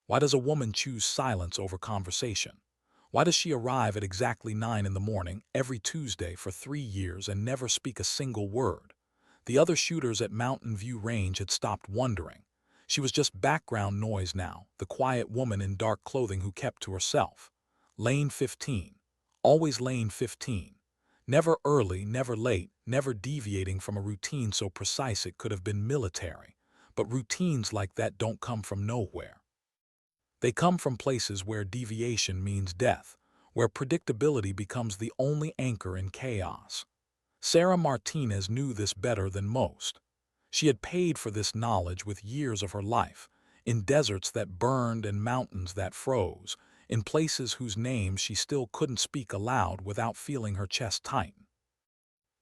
Why does a woman choose silence over conversation? Why does she arrive at exactly 9 in the morning every Tuesday for 3 years and never speak a single word? The other shooters at Mountain View Range had stopped wondering. She was just background noise now, the quiet woman in dark clothing who kept to herself. Lane 15. Always lane 15. Never early, never late, never deviating from a routine so precise it could have been military. But routines like that don't come from nowhere. They come from places where deviation means death, where predictability becomes the only anchor in chaos. Sarah Martinez knew this better than most. She had paid for this knowledge with years of her life, in deserts that burned and mountains that froze, in places whose names she still couldn't speak aloud without feeling her chest tighten.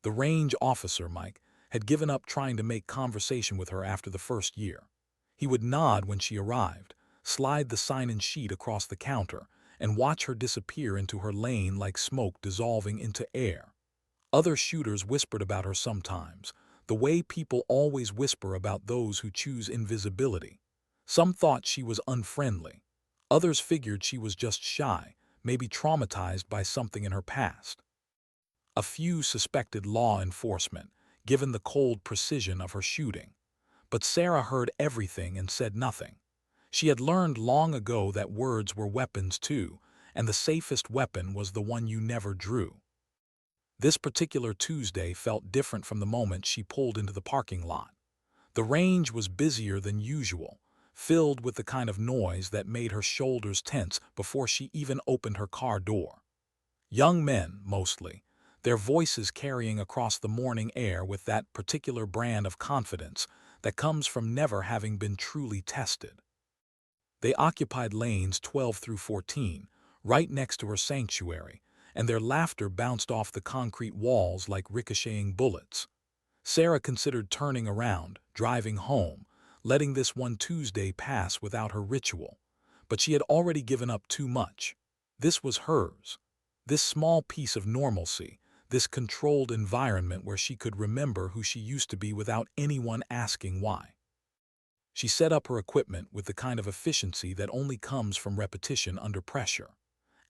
The range officer, Mike, had given up trying to make conversation with her after the first year. He would nod when she arrived, slide the sign-in sheet across the counter, and watch her disappear into her lane like smoke dissolving into air. Other shooters whispered about her sometimes, the way people always whisper about those who choose invisibility. Some thought she was unfriendly. Others figured she was just shy, maybe traumatized by something in her past. A few suspected law enforcement, given the cold precision of her shooting. But Sarah heard everything and said nothing. She had learned long ago that words were weapons too, and the safest weapon was the one you never drew. This particular Tuesday felt different from the moment she pulled into the parking lot. The range was busier than usual, filled with the kind of noise that made her shoulders tense before she even opened her car door. Young men, mostly, their voices carrying across the morning air with that particular brand of confidence that comes from never having been truly tested. They occupied lanes 12 through 14, right next to her sanctuary, and their laughter bounced off the concrete walls like ricocheting bullets. Sarah considered turning around, driving home, letting this one Tuesday pass without her ritual. But she had already given up too much. This was hers. This small piece of normalcy, this controlled environment where she could remember who she used to be without anyone asking why. She set up her equipment with the kind of efficiency that only comes from repetition under pressure.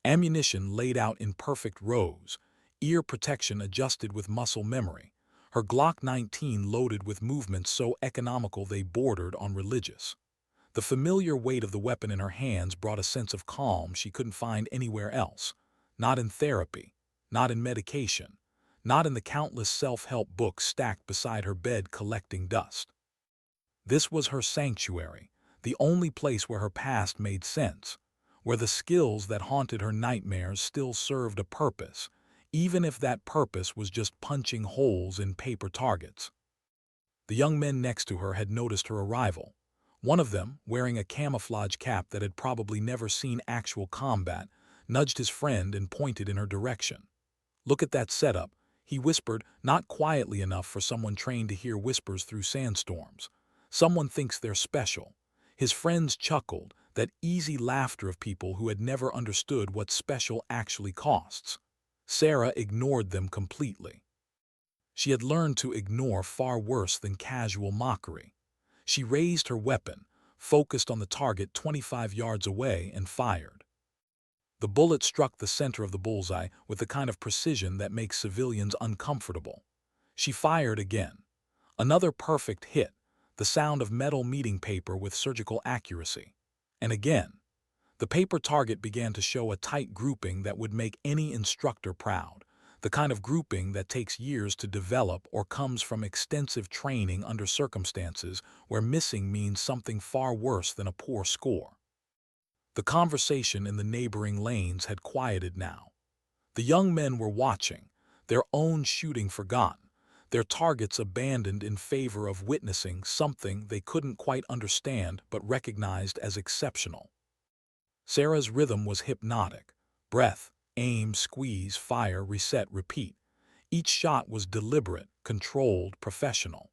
Ammunition laid out in perfect rows, ear protection adjusted with muscle memory, her Glock 19 loaded with movements so economical they bordered on religious. The familiar weight of the weapon in her hands brought a sense of calm she couldn't find anywhere else, not in therapy, not in medication, not in the countless self-help books stacked beside her bed collecting dust. This was her sanctuary, the only place where her past made sense, where the skills that haunted her nightmares still served a purpose, even if that purpose was just punching holes in paper targets. The young men next to her had noticed her arrival. One of them, wearing a camouflage cap that had probably never seen actual combat, nudged his friend and pointed in her direction. "Look at that setup," he whispered, not quietly enough for someone trained to hear whispers through sandstorms. "Someone thinks they're special." His friends chuckled, that easy laughter of people who had never understood what special actually costs. Sarah ignored them completely. She had learned to ignore far worse than casual mockery. She raised her weapon, focused on the target 25 yards away, and fired. The bullet struck the center of the bullseye with the kind of precision that makes civilians uncomfortable. She fired again. Another perfect hit, the sound of metal meeting paper with surgical accuracy. And again. The paper target began to show a tight grouping that would make any instructor proud, the kind of grouping that takes years to develop or comes from extensive training under circumstances where missing means something far worse than a poor score. The conversation in the neighboring lanes had quieted now. The young men were watching, their own shooting forgotten, their targets abandoned in favor of witnessing something they couldn't quite understand but recognized as exceptional. Sarah's rhythm was hypnotic. Breath, aim, squeeze, fire, reset, repeat. Each shot was deliberate, controlled, professional.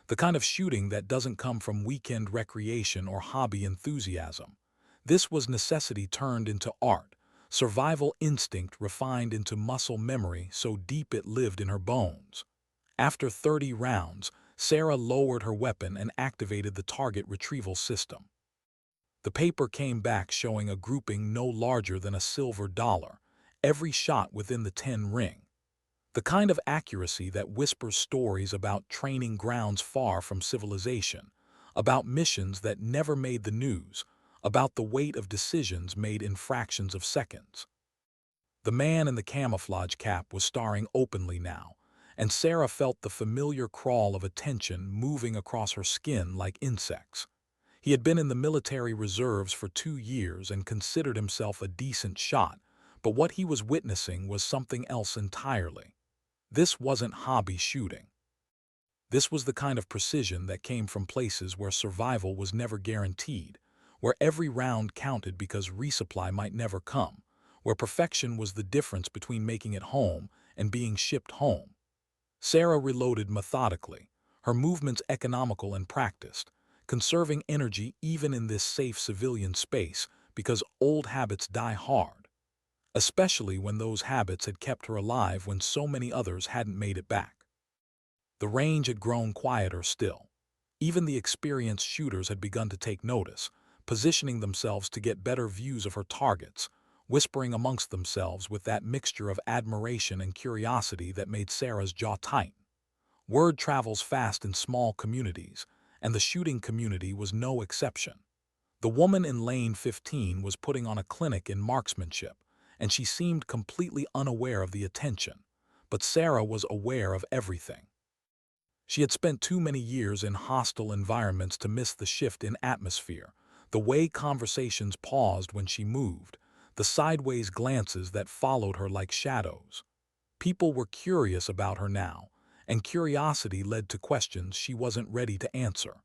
The kind of shooting that doesn't come from weekend recreation or hobby enthusiasm. This was necessity turned into art, survival instinct refined into muscle memory so deep it lived in her bones. After 30 rounds, Sarah lowered her weapon and activated the target retrieval system. The paper came back showing a grouping no larger than a silver dollar, every shot within the 10 ring. The kind of accuracy that whispers stories about training grounds far from civilization, about missions that never made the news, about the weight of decisions made in fractions of seconds. The man in the camouflage cap was staring openly now, and Sarah felt the familiar crawl of attention moving across her skin like insects. He had been in the military reserves for 2 years and considered himself a decent shot, but what he was witnessing was something else entirely. This wasn't hobby shooting. This was the kind of precision that came from places where survival was never guaranteed, where every round counted because resupply might never come, where perfection was the difference between making it home and being shipped home. Sarah reloaded methodically, her movements economical and practiced, conserving energy even in this safe civilian space because old habits die hard, especially when those habits had kept her alive when so many others hadn't made it back. The range had grown quieter still. Even the experienced shooters had begun to take notice, positioning themselves to get better views of her targets, whispering amongst themselves with that mixture of admiration and curiosity that made Sarah's jaw tighten. Word travels fast in small communities, and the shooting community was no exception. The woman in lane 15 was putting on a clinic in marksmanship, and she seemed completely unaware of the attention. But Sarah was aware of everything. She had spent too many years in hostile environments to miss the shift in atmosphere, the way conversations paused when she moved, the sideways glances that followed her like shadows. People were curious about her now, and curiosity led to questions she wasn't ready to answer.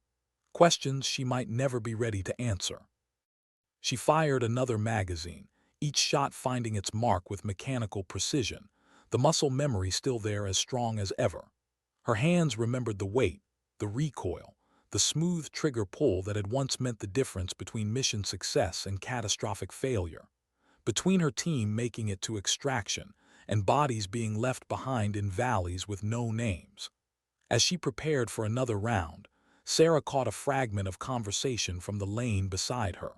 Questions she might never be ready to answer. She fired another magazine, each shot finding its mark with mechanical precision, the muscle memory still there as strong as ever. Her hands remembered the weight, the recoil, the smooth trigger pull that had once meant the difference between mission success and catastrophic failure, between her team making it to extraction and bodies being left behind in valleys with no names. As she prepared for another round, Sarah caught a fragment of conversation from the lane beside her.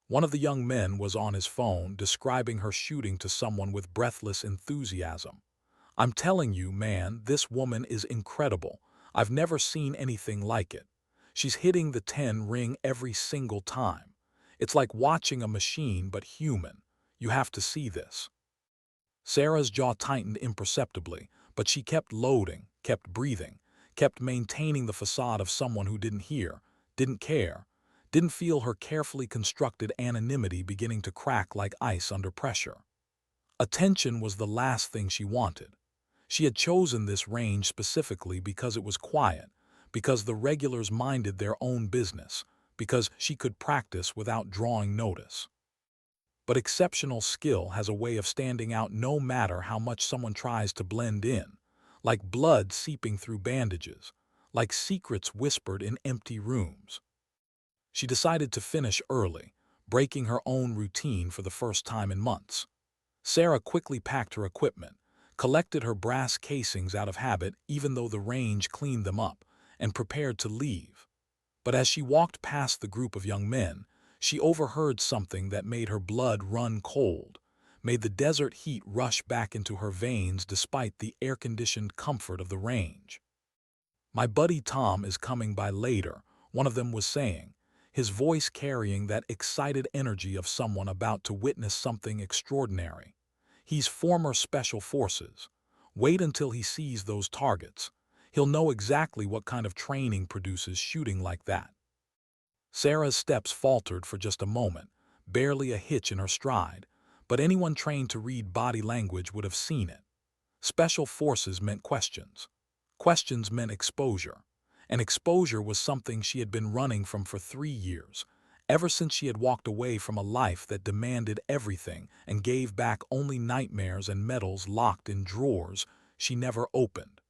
One of the young men was on his phone describing her shooting to someone with breathless enthusiasm. "I'm telling you, man, this woman is incredible. I've never seen anything like it. She's hitting the 10 ring every single time. It's like watching a machine but human. You have to see this." Sarah's jaw tightened imperceptibly, but she kept loading, kept breathing, kept maintaining the facade of someone who didn't hear, didn't care, didn't feel her carefully constructed anonymity beginning to crack like ice under pressure. Attention was the last thing she wanted. She had chosen this range specifically because it was quiet, because the regulars minded their own business, because she could practice without drawing notice. But exceptional skill has a way of standing out no matter how much someone tries to blend in, like blood seeping through bandages, like secrets whispered in empty rooms. She decided to finish early, breaking her own routine for the first time in months. Sarah quickly packed her equipment, collected her brass casings out of habit even though the range cleaned them up, and prepared to leave. But as she walked past the group of young men, she overheard something that made her blood run cold, made the desert heat rush back into her veins despite the air-conditioned comfort of the range. "My buddy Tom is coming by later," one of them was saying, his voice carrying that excited energy of someone about to witness something extraordinary. "He's former Special Forces. Wait until he sees those targets. He'll know exactly what kind of training produces shooting like that." Sarah's steps faltered for just a moment, barely a hitch in her stride, but anyone trained to read body language would have seen it. Special Forces meant questions. Questions meant exposure. And exposure was something she had been running from for 3 years, ever since she had walked away from a life that demanded everything and gave back only nightmares and medals locked in drawers she never opened.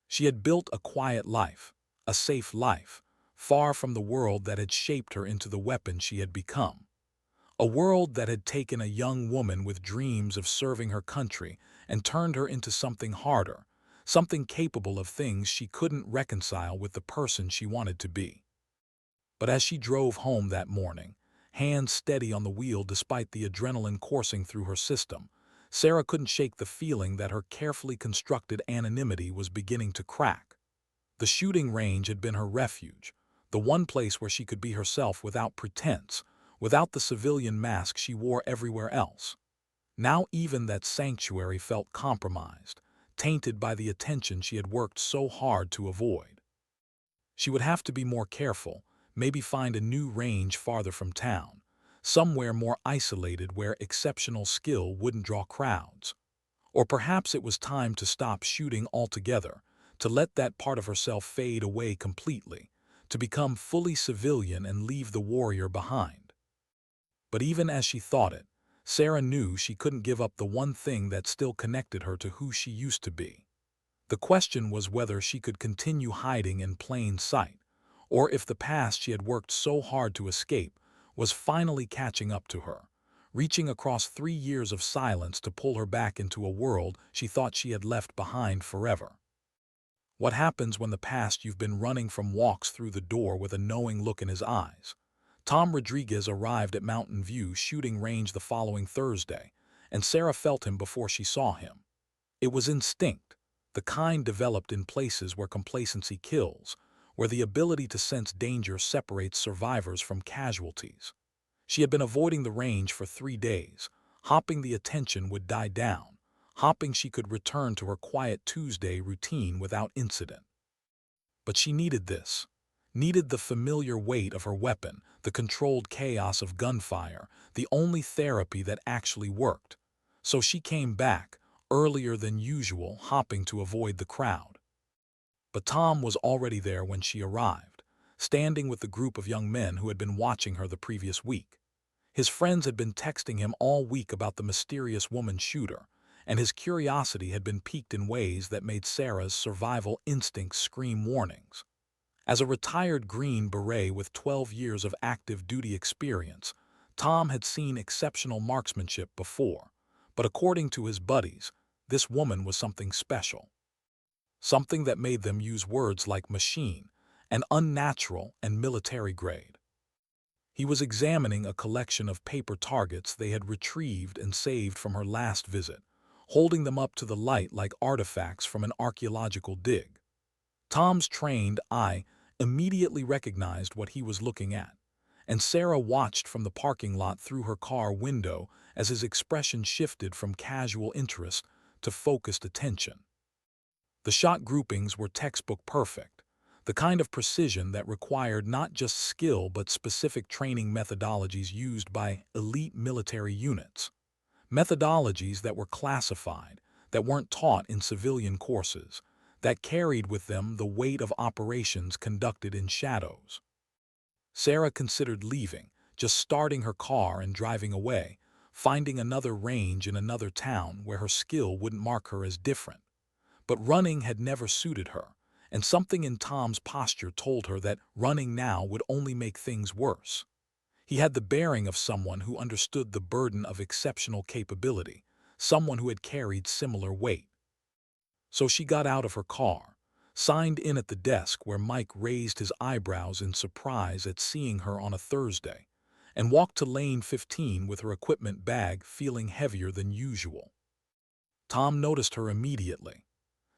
She had built a quiet life, a safe life, far from the world that had shaped her into the weapon she had become. A world that had taken a young woman with dreams of serving her country and turned her into something harder, something capable of things she couldn't reconcile with the person she wanted to be. But as she drove home that morning, hands steady on the wheel despite the adrenaline coursing through her system, Sarah couldn't shake the feeling that her carefully constructed anonymity was beginning to crack. The shooting range had been her refuge, the one place where she could be herself without pretense, without the civilian mask she wore everywhere else. Now even that sanctuary felt compromised, tainted by the attention she had worked so hard to avoid. She would have to be more careful, maybe find a new range farther from town, somewhere more isolated where exceptional skill wouldn't draw crowds. Or perhaps it was time to stop shooting altogether, to let that part of herself fade away completely, to become fully civilian and leave the warrior behind. But even as she thought it, Sarah knew she couldn't give up the one thing that still connected her to who she used to be. The question was whether she could continue hiding in plain sight, or if the past she had worked so hard to escape was finally catching up to her, reaching across 3 years of silence to pull her back into a world she thought she had left behind forever. What happens when the past you've been running from walks through the door with a knowing look in his eyes? Tom Rodriguez arrived at Mountain View shooting range the following Thursday, and Sarah felt him before she saw him. It was instinct, the kind developed in places where complacency kills, where the ability to sense danger separates survivors from casualties. She had been avoiding the range for 3 days, hoping the attention would die down, hoping she could return to her quiet Tuesday routine without incident. But she needed this, needed the familiar weight of her weapon, the controlled chaos of gunfire, the only therapy that actually worked. So she came back, earlier than usual, hopping to avoid the crowd. But Tom was already there when she arrived, standing with the group of young men who had been watching her the previous week. His friends had been texting him all week about the mysterious woman shooter, and his curiosity had been piqued in ways that made Sarah's survival instincts scream warnings. As a retired Green Beret with 12 years of active duty experience, Tom had seen exceptional marksmanship before, but according to his buddies, this woman was something special. Something that made them use words like machine, and unnatural and military grade. He was examining a collection of paper targets they had retrieved and saved from her last visit, holding them up to the light like artifacts from an archaeological dig. Tom's trained eye immediately recognized what he was looking at, and Sarah watched from the parking lot through her car window as his expression shifted from casual interest to focused attention. The shot groupings were textbook perfect, the kind of precision that required not just skill but specific training methodologies used by elite military units. Methodologies that were classified, that weren't taught in civilian courses, that carried with them the weight of operations conducted in shadows. Sarah considered leaving, just starting her car and driving away, finding another range in another town where her skill wouldn't mark her as different. But running had never suited her, and something in Tom's posture told her that running now would only make things worse. He had the bearing of someone who understood the burden of exceptional capability, someone who had carried similar weight. So she got out of her car, signed in at the desk where Mike raised his eyebrows in surprise at seeing her on a Thursday, and walked to lane 15 with her equipment bag feeling heavier than usual. Tom noticed her immediately.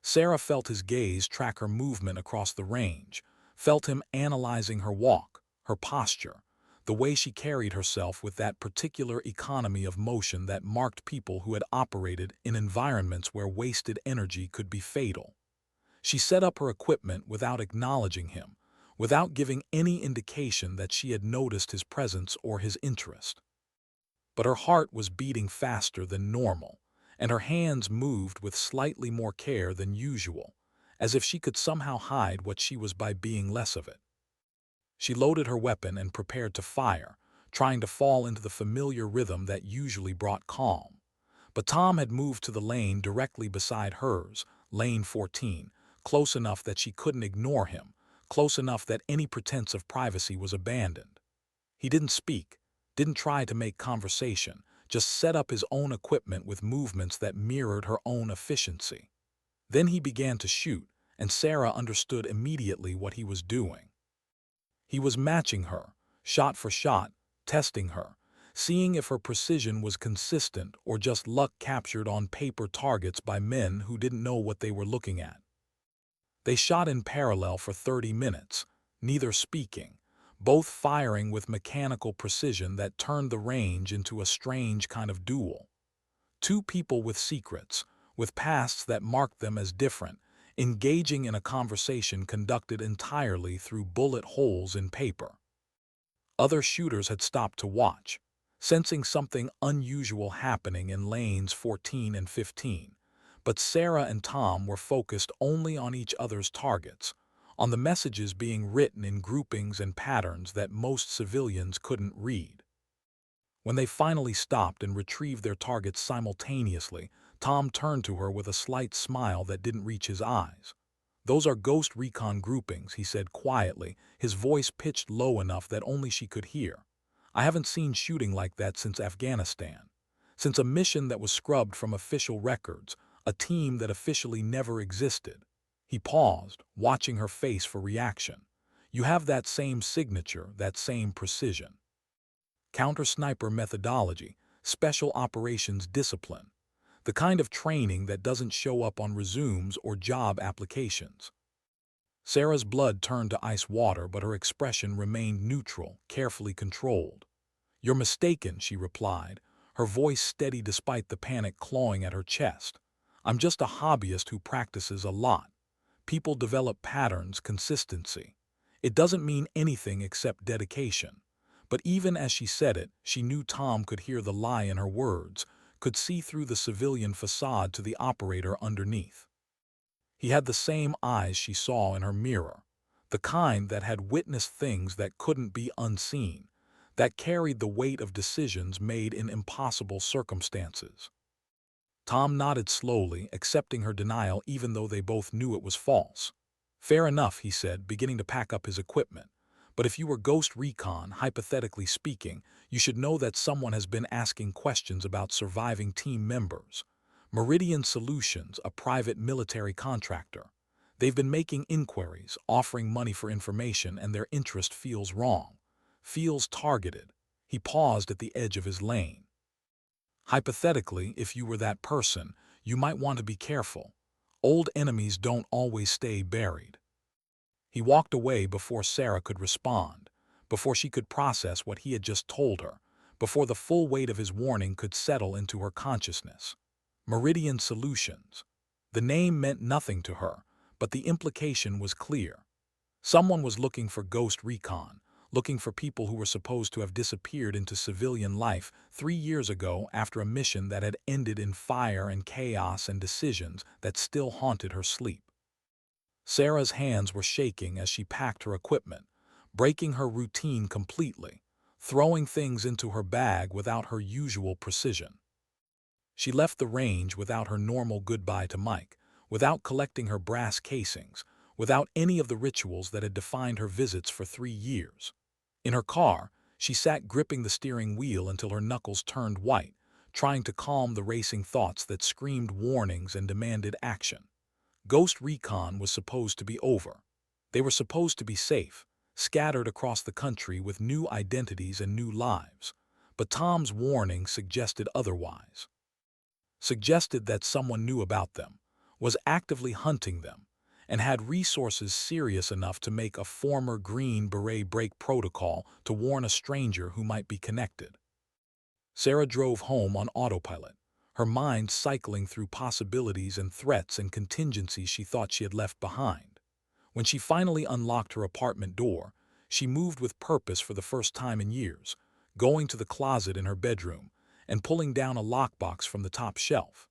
Sarah felt his gaze track her movement across the range, felt him analyzing her walk, her posture, the way she carried herself with that particular economy of motion that marked people who had operated in environments where wasted energy could be fatal. She set up her equipment without acknowledging him, without giving any indication that she had noticed his presence or his interest. But her heart was beating faster than normal, and her hands moved with slightly more care than usual, as if she could somehow hide what she was by being less of it. She loaded her weapon and prepared to fire, trying to fall into the familiar rhythm that usually brought calm. But Tom had moved to the lane directly beside hers, lane 14, close enough that she couldn't ignore him, close enough that any pretense of privacy was abandoned. He didn't speak, didn't try to make conversation, just set up his own equipment with movements that mirrored her own efficiency. Then he began to shoot, and Sarah understood immediately what he was doing. He was matching her, shot for shot, testing her, seeing if her precision was consistent or just luck captured on paper targets by men who didn't know what they were looking at. They shot in parallel for 30 minutes, neither speaking, both firing with mechanical precision that turned the range into a strange kind of duel. Two people with secrets, with pasts that marked them as different, engaging in a conversation conducted entirely through bullet holes in paper. Other shooters had stopped to watch, sensing something unusual happening in lanes 14 and 15. But Sarah and Tom were focused only on each other's targets, on the messages being written in groupings and patterns that most civilians couldn't read. When they finally stopped and retrieved their targets simultaneously, Tom turned to her with a slight smile that didn't reach his eyes. "Those are Ghost Recon groupings," he said quietly, his voice pitched low enough that only she could hear. "I haven't seen shooting like that since Afghanistan. Since a mission that was scrubbed from official records, a team that officially never existed." He paused, watching her face for reaction. "You have that same signature, that same precision. Counter-sniper methodology, special operations discipline. The kind of training that doesn't show up on resumes or job applications." Sarah's blood turned to ice water, but her expression remained neutral, carefully controlled. "You're mistaken," she replied, her voice steady despite the panic clawing at her chest. "I'm just a hobbyist who practices a lot. People develop patterns, consistency. It doesn't mean anything except dedication." But even as she said it, she knew Tom could hear the lie in her words, could see through the civilian facade to the operator underneath. He had the same eyes she saw in her mirror, the kind that had witnessed things that couldn't be unseen, that carried the weight of decisions made in impossible circumstances. Tom nodded slowly, accepting her denial even though they both knew it was false. "Fair enough," he said, beginning to pack up his equipment. "But if you were Ghost Recon, hypothetically speaking, you should know that someone has been asking questions about surviving team members. Meridian Solutions, a private military contractor. They've been making inquiries, offering money for information, and their interest feels wrong. Feels targeted." He paused at the edge of his lane. "Hypothetically, if you were that person, you might want to be careful. Old enemies don't always stay buried." He walked away before Sarah could respond, before she could process what he had just told her, before the full weight of his warning could settle into her consciousness. Meridian Solutions. The name meant nothing to her, but the implication was clear. Someone was looking for Ghost Recon, looking for people who were supposed to have disappeared into civilian life 3 years ago after a mission that had ended in fire and chaos and decisions that still haunted her sleep. Sarah's hands were shaking as she packed her equipment, breaking her routine completely, throwing things into her bag without her usual precision. She left the range without her normal goodbye to Mike, without collecting her brass casings, without any of the rituals that had defined her visits for 3 years. In her car, she sat gripping the steering wheel until her knuckles turned white, trying to calm the racing thoughts that screamed warnings and demanded action. Ghost Recon was supposed to be over. They were supposed to be safe, scattered across the country with new identities and new lives. But Tom's warning suggested otherwise. Suggested that someone knew about them, was actively hunting them, and had resources serious enough to make a former Green Beret break protocol to warn a stranger who might be connected. Sarah drove home on autopilot, her mind cycling through possibilities and threats and contingencies she thought she had left behind. When she finally unlocked her apartment door, she moved with purpose for the first time in years, going to the closet in her bedroom and pulling down a lockbox from the top shelf.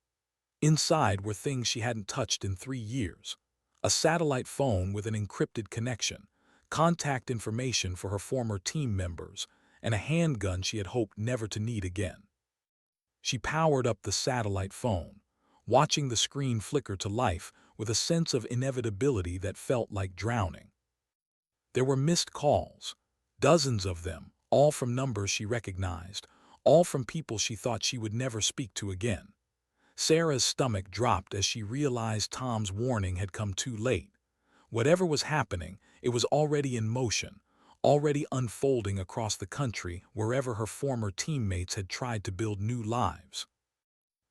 Inside were things she hadn't touched in 3 years. A satellite phone with an encrypted connection, contact information for her former team members, and a handgun she had hoped never to need again. She powered up the satellite phone, watching the screen flicker to life with a sense of inevitability that felt like drowning. There were missed calls, dozens of them, all from numbers she recognized, all from people she thought she would never speak to again. Sarah's stomach dropped as she realized Tom's warning had come too late. Whatever was happening, it was already in motion, already unfolding across the country wherever her former teammates had tried to build new lives.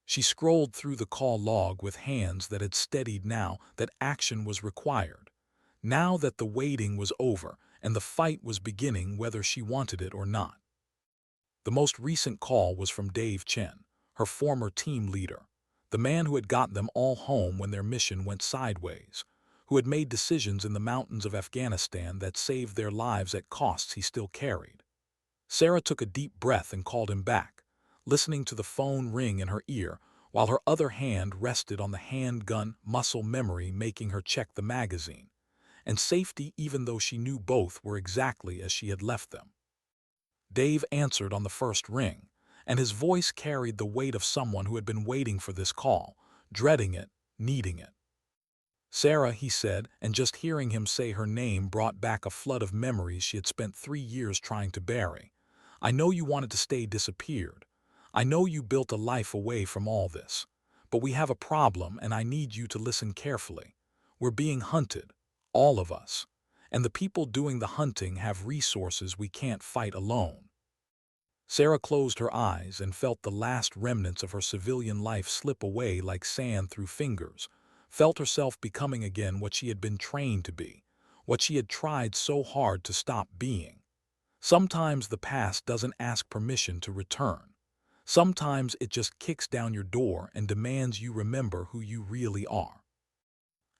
She scrolled through the call log with hands that had steadied now that action was required, now that the waiting was over and the fight was beginning whether she wanted it or not. The most recent call was from Dave Chen, her former team leader, the man who had gotten them all home when their mission went sideways, who had made decisions in the mountains of Afghanistan that saved their lives at costs he still carried. Sarah took a deep breath and called him back, listening to the phone ring in her ear while her other hand rested on the handgun, muscle memory making her check the magazine, and safety even though she knew both were exactly as she had left them. Dave answered on the first ring, and his voice carried the weight of someone who had been waiting for this call, dreading it, needing it. Sarah, he said, and just hearing him say her name brought back a flood of memories she had spent 3 years trying to bury. I know you wanted to stay disappeared. I know you built a life away from all this. But we have a problem and I need you to listen carefully. We're being hunted, all of us. And the people doing the hunting have resources we can't fight alone. Sarah closed her eyes and felt the last remnants of her civilian life slip away like sand through fingers, felt herself becoming again what she had been trained to be, what she had tried so hard to stop being. Sometimes the past doesn't ask permission to return. Sometimes it just kicks down your door and demands you remember who you really are.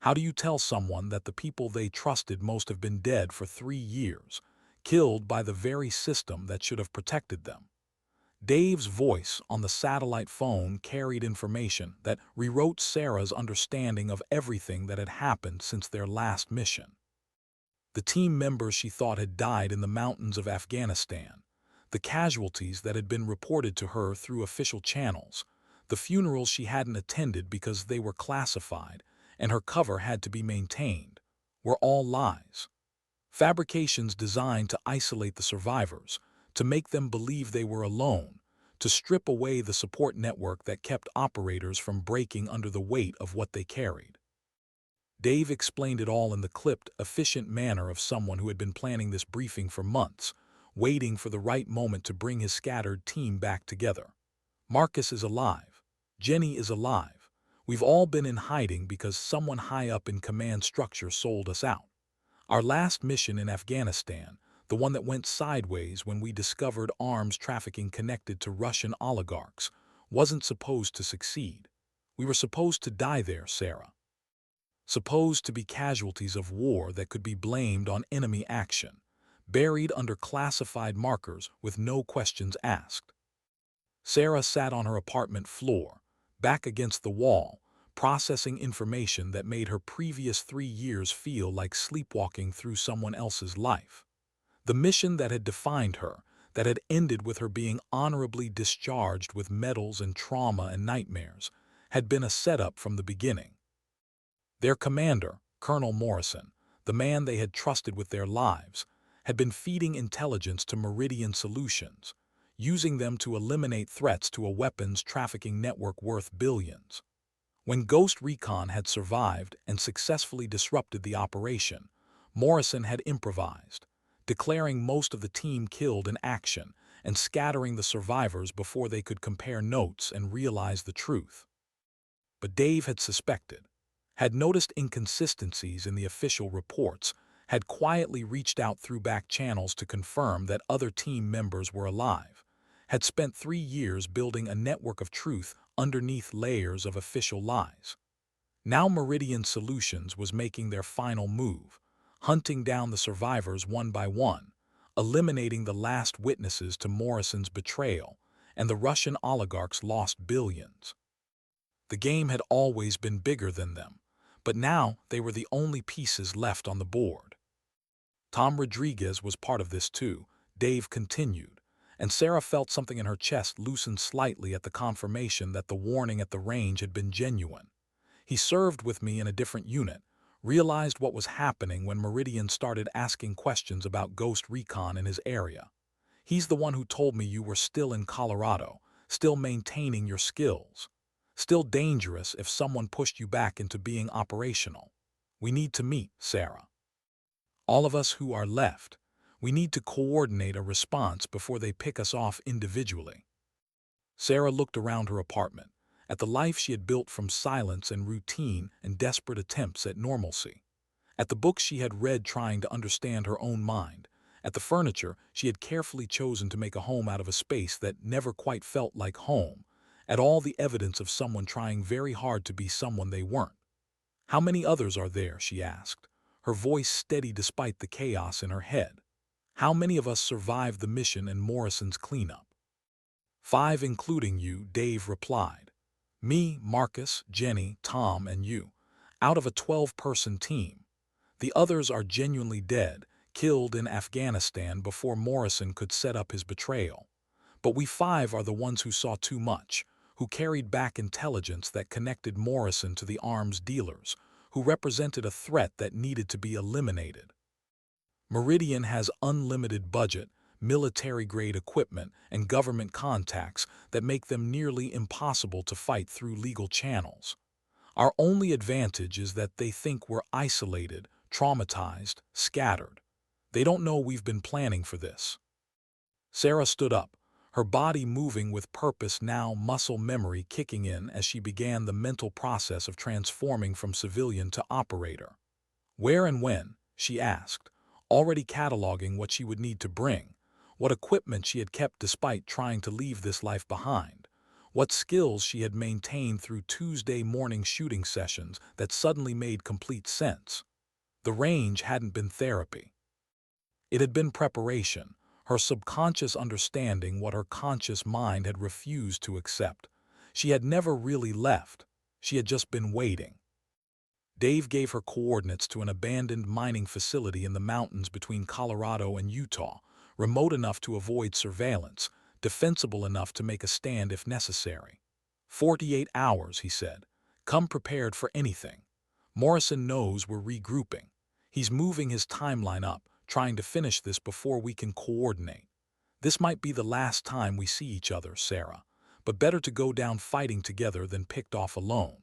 How do you tell someone that the people they trusted most have been dead for 3 years, killed by the very system that should have protected them? Dave's voice on the satellite phone carried information that rewrote Sarah's understanding of everything that had happened since their last mission. The team members she thought had died in the mountains of Afghanistan, the casualties that had been reported to her through official channels, the funerals she hadn't attended because they were classified and her cover had to be maintained, were all lies. Fabrications designed to isolate the survivors, to make them believe they were alone, to strip away the support network that kept operators from breaking under the weight of what they carried. Dave explained it all in the clipped, efficient manner of someone who had been planning this briefing for months, waiting for the right moment to bring his scattered team back together. Marcus is alive. Jenny is alive. We've all been in hiding because someone high up in command structure sold us out. Our last mission in Afghanistan, the one that went sideways when we discovered arms trafficking connected to Russian oligarchs, wasn't supposed to succeed. We were supposed to die there, Sarah. Supposed to be casualties of war that could be blamed on enemy action, buried under classified markers with no questions asked. Sarah sat on her apartment floor, back against the wall, processing information that made her previous 3 years feel like sleepwalking through someone else's life. The mission that had defined her, that had ended with her being honorably discharged with medals and trauma and nightmares, had been a setup from the beginning. Their commander, Colonel Morrison, the man they had trusted with their lives, had been feeding intelligence to Meridian Solutions, using them to eliminate threats to a weapons trafficking network worth billions. When Ghost Recon had survived and successfully disrupted the operation, Morrison had improvised, declaring most of the team killed in action and scattering the survivors before they could compare notes and realize the truth. But Dave had suspected, had noticed inconsistencies in the official reports, had quietly reached out through back channels to confirm that other team members were alive, had spent 3 years building a network of truth underneath layers of official lies. Now Meridian Solutions was making their final move, hunting down the survivors one by one, eliminating the last witnesses to Morrison's betrayal, and the Russian oligarchs lost billions. The game had always been bigger than them, but now they were the only pieces left on the board. Tom Rodriguez was part of this too, Dave continued, and Sarah felt something in her chest loosen slightly at the confirmation that the warning at the range had been genuine. He served with me in a different unit, realized what was happening when Meridian started asking questions about Ghost Recon in his area. He's the one who told me you were still in Colorado, still maintaining your skills. Still dangerous if someone pushed you back into being operational. We need to meet, Sarah. All of us who are left. We need to coordinate a response before they pick us off individually. Sarah looked around her apartment, at the life she had built from silence and routine and desperate attempts at normalcy. At the books she had read trying to understand her own mind. At the furniture she had carefully chosen to make a home out of a space that never quite felt like home. At all the evidence of someone trying very hard to be someone they weren't. How many others are there, she asked, her voice steady despite the chaos in her head. How many of us survived the mission and Morrison's cleanup? 5, including you, Dave replied. Me, Marcus, Jenny, Tom, and you. Out of a 12-person team. The others are genuinely dead, killed in Afghanistan before Morrison could set up his betrayal. But we 5 are the ones who saw too much, who carried back intelligence that connected Morrison to the arms dealers, who represented a threat that needed to be eliminated. Meridian has unlimited budget, military-grade equipment, and government contacts that make them nearly impossible to fight through legal channels. Our only advantage is that they think we're isolated, traumatized, scattered. They don't know we've been planning for this. Sarah stood up, her body moving with purpose, now muscle memory kicking in as she began the mental process of transforming from civilian to operator. Where and when, she asked, already cataloging what she would need to bring, what equipment she had kept despite trying to leave this life behind, what skills she had maintained through Tuesday morning shooting sessions that suddenly made complete sense. The range hadn't been therapy. It had been preparation, her subconscious understanding what her conscious mind had refused to accept. She had never really left. She had just been waiting. Dave gave her coordinates to an abandoned mining facility in the mountains between Colorado and Utah, remote enough to avoid surveillance, defensible enough to make a stand if necessary. 48 hours, he said. Come prepared for anything. Morrison knows we're regrouping. He's moving his timeline up, trying to finish this before we can coordinate. This might be the last time we see each other, Sarah, but better to go down fighting together than picked off alone.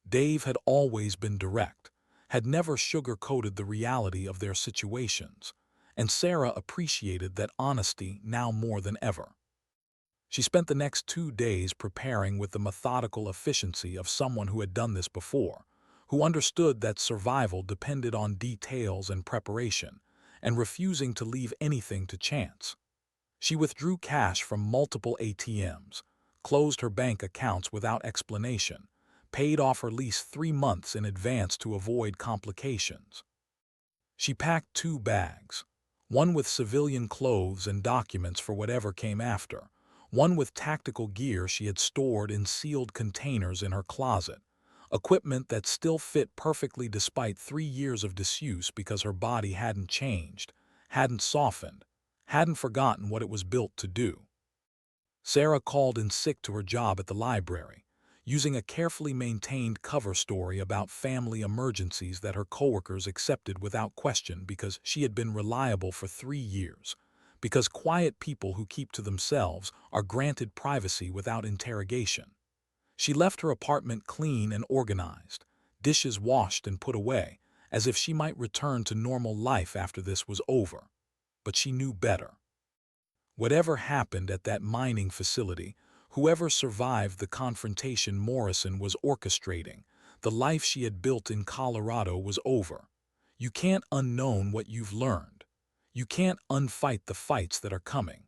Dave had always been direct, had never sugar-coated the reality of their situations, and Sarah appreciated that honesty now more than ever. She spent the next 2 days preparing with the methodical efficiency of someone who had done this before, who understood that survival depended on details and preparation, and refusing to leave anything to chance. She withdrew cash from multiple ATMs, closed her bank accounts without explanation, paid off her lease 3 months in advance to avoid complications. She packed 2 bags, one with civilian clothes and documents for whatever came after, one with tactical gear she had stored in sealed containers in her closet, equipment that still fit perfectly despite 3 years of disuse because her body hadn't changed, hadn't softened, hadn't forgotten what it was built to do. Sarah called in sick to her job at the library, using a carefully maintained cover story about family emergencies that her coworkers accepted without question because she had been reliable for 3 years, because quiet people who keep to themselves are granted privacy without interrogation. She left her apartment clean and organized, dishes washed and put away, as if she might return to normal life after this was over. But she knew better. Whatever happened at that mining facility, whoever survived the confrontation Morrison was orchestrating, the life she had built in Colorado was over. You can't unknown what you've learned. You can't unfight the fights that are coming.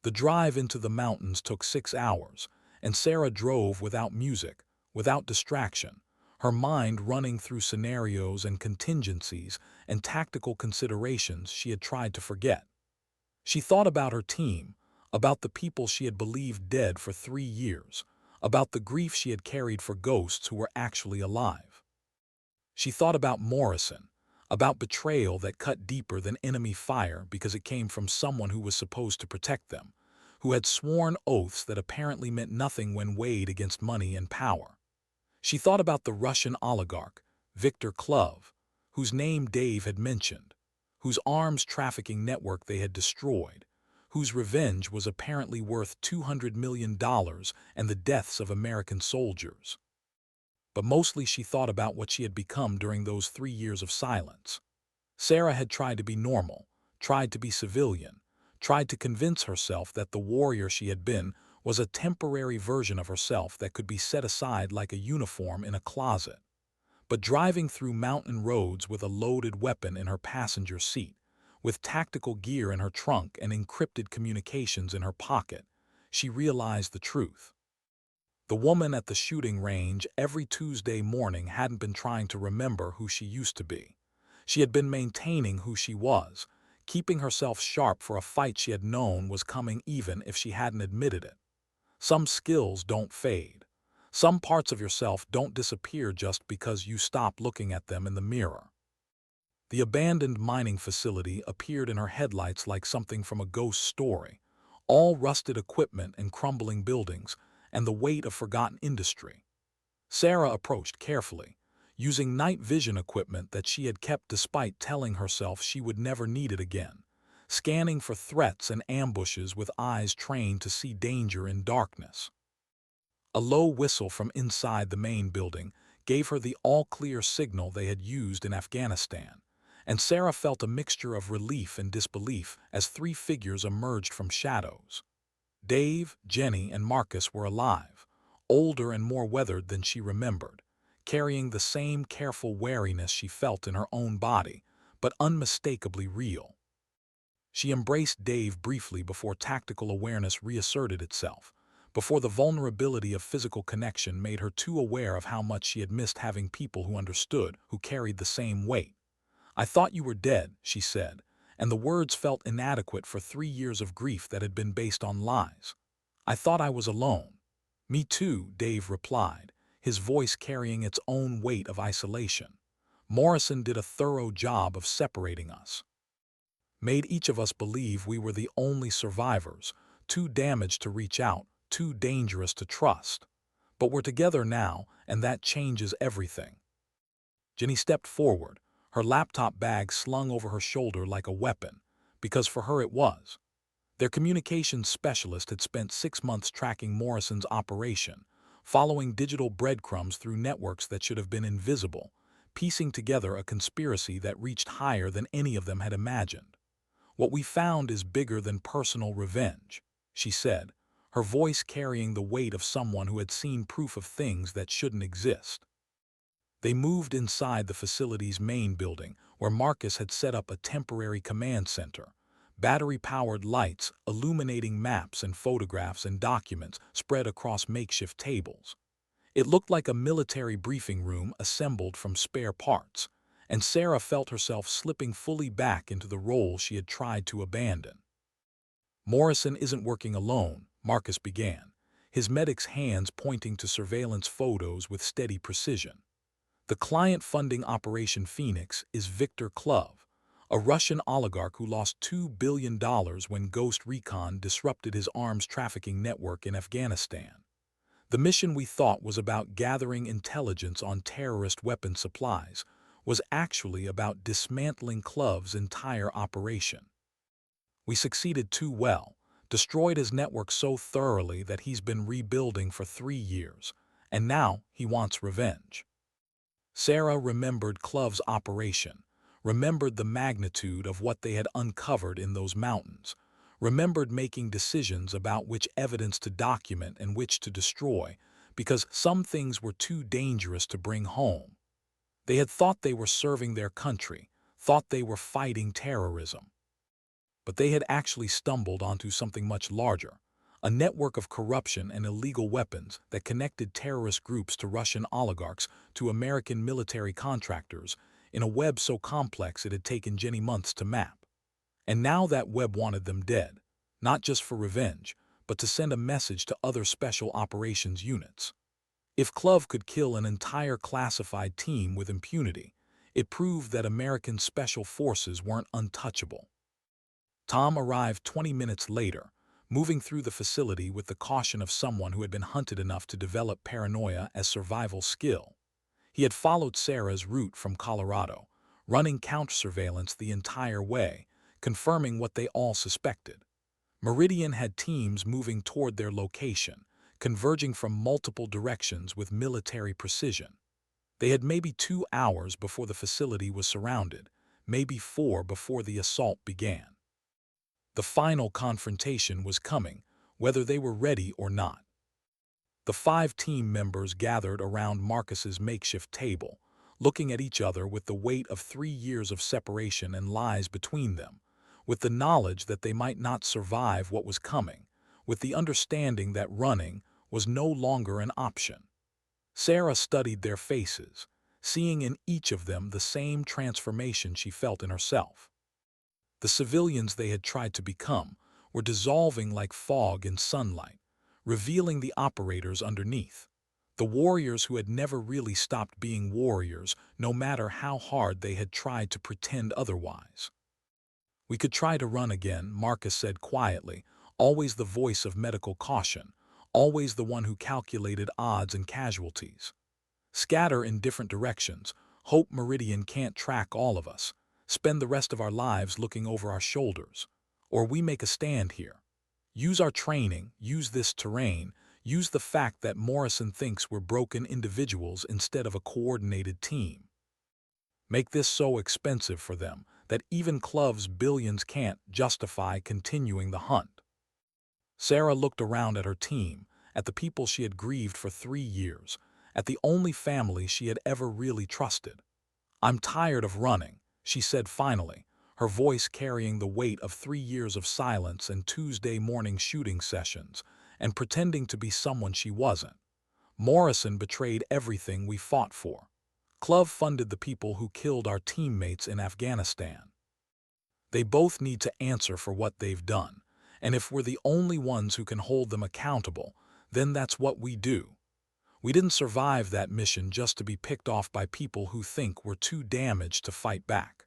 The drive into the mountains took 6 hours, and Sarah drove without music, without distraction, her mind running through scenarios and contingencies and tactical considerations she had tried to forget. She thought about her team, about the people she had believed dead for 3 years, about the grief she had carried for ghosts who were actually alive. She thought about Morrison, about betrayal that cut deeper than enemy fire because it came from someone who was supposed to protect them, who had sworn oaths that apparently meant nothing when weighed against money and power. She thought about the Russian oligarch, Victor Klov, whose name Dave had mentioned, whose arms trafficking network they had destroyed, whose revenge was apparently worth $200 million and the deaths of American soldiers. But mostly she thought about what she had become during those 3 years of silence. Sarah had tried to be normal, tried to be civilian, tried to convince herself that the warrior she had been was a temporary version of herself that could be set aside like a uniform in a closet. But driving through mountain roads with a loaded weapon in her passenger seat, with tactical gear in her trunk and encrypted communications in her pocket, she realized the truth. The woman at the shooting range every Tuesday morning hadn't been trying to remember who she used to be. She had been maintaining who she was, keeping herself sharp for a fight she had known was coming even if she hadn't admitted it. Some skills don't fade. Some parts of yourself don't disappear just because you stop looking at them in the mirror. The abandoned mining facility appeared in her headlights like something from a ghost story. All rusted equipment and crumbling buildings, and the weight of forgotten industry. Sarah approached carefully, using night vision equipment that she had kept despite telling herself she would never need it again, scanning for threats and ambushes with eyes trained to see danger in darkness. A low whistle from inside the main building gave her the all-clear signal they had used in Afghanistan, and Sarah felt a mixture of relief and disbelief as three figures emerged from shadows. Dave, Jenny, and Marcus were alive, older and more weathered than she remembered, carrying the same careful wariness she felt in her own body, but unmistakably real. She embraced Dave briefly before tactical awareness reasserted itself, before the vulnerability of physical connection made her too aware of how much she had missed having people who understood, who carried the same weight. "I thought you were dead," she said, and the words felt inadequate for 3 years of grief that had been based on lies. "I thought I was alone." "Me too," Dave replied, his voice carrying its own weight of isolation. "Morrison did a thorough job of separating us. Made each of us believe we were the only survivors, too damaged to reach out, too dangerous to trust. But we're together now, and that changes everything." Jenny stepped forward, her laptop bag slung over her shoulder like a weapon, because for her it was. Their communications specialist had spent 6 months tracking Morrison's operation, following digital breadcrumbs through networks that should have been invisible, piecing together a conspiracy that reached higher than any of them had imagined. "What we found is bigger than personal revenge," she said, her voice carrying the weight of someone who had seen proof of things that shouldn't exist. They moved inside the facility's main building, where Marcus had set up a temporary command center. Battery-powered lights illuminating maps and photographs and documents spread across makeshift tables. It looked like a military briefing room assembled from spare parts, and Sarah felt herself slipping fully back into the role she had tried to abandon. "Morrison isn't working alone," Marcus began, his medic's hands pointing to surveillance photos with steady precision. "The client funding Operation Phoenix is Viktor Klov, a Russian oligarch who lost $2 billion when Ghost Recon disrupted his arms trafficking network in Afghanistan. The mission we thought was about gathering intelligence on terrorist weapon supplies was actually about dismantling Klov's entire operation. We succeeded too well, destroyed his network so thoroughly that he's been rebuilding for 3 years, and now he wants revenge." Sarah remembered Klov's operation, remembered the magnitude of what they had uncovered in those mountains, remembered making decisions about which evidence to document and which to destroy, because some things were too dangerous to bring home. They had thought they were serving their country, thought they were fighting terrorism. But they had actually stumbled onto something much larger, a network of corruption and illegal weapons that connected terrorist groups to Russian oligarchs to American military contractors in a web so complex it had taken Jenny months to map. And now that web wanted them dead, not just for revenge, but to send a message to other special operations units. If Klov could kill an entire classified team with impunity, it proved that American special forces weren't untouchable. Tom arrived 20 minutes later, moving through the facility with the caution of someone who had been hunted enough to develop paranoia as survival skill. He had followed Sarah's route from Colorado, running counter-surveillance the entire way, confirming what they all suspected. Meridian had teams moving toward their location, converging from multiple directions with military precision. They had maybe 2 hours before the facility was surrounded, maybe 4 before the assault began. The final confrontation was coming, whether they were ready or not. The 5 team members gathered around Marcus's makeshift table, looking at each other with the weight of 3 years of separation and lies between them, with the knowledge that they might not survive what was coming, with the understanding that running was no longer an option. Sarah studied their faces, seeing in each of them the same transformation she felt in herself. The civilians they had tried to become were dissolving like fog in sunlight, revealing the operators underneath, the warriors who had never really stopped being warriors, no matter how hard they had tried to pretend otherwise. "We could try to run again," Marcus said quietly, always the voice of medical caution, always the one who calculated odds and casualties. "Scatter in different directions, hope Meridian can't track all of us, spend the rest of our lives looking over our shoulders. Or we make a stand here. Use our training, use this terrain, use the fact that Morrison thinks we're broken individuals instead of a coordinated team. Make this so expensive for them that even Clove's billions can't justify continuing the hunt." Sarah looked around at her team, at the people she had grieved for 3 years, at the only family she had ever really trusted. "I'm tired of running," she said finally, her voice carrying the weight of 3 years of silence and Tuesday morning shooting sessions, and pretending to be someone she wasn't. "Morrison betrayed everything we fought for. Clove funded the people who killed our teammates in Afghanistan. They both need to answer for what they've done, and if we're the only ones who can hold them accountable, then that's what we do. We didn't survive that mission just to be picked off by people who think we're too damaged to fight back."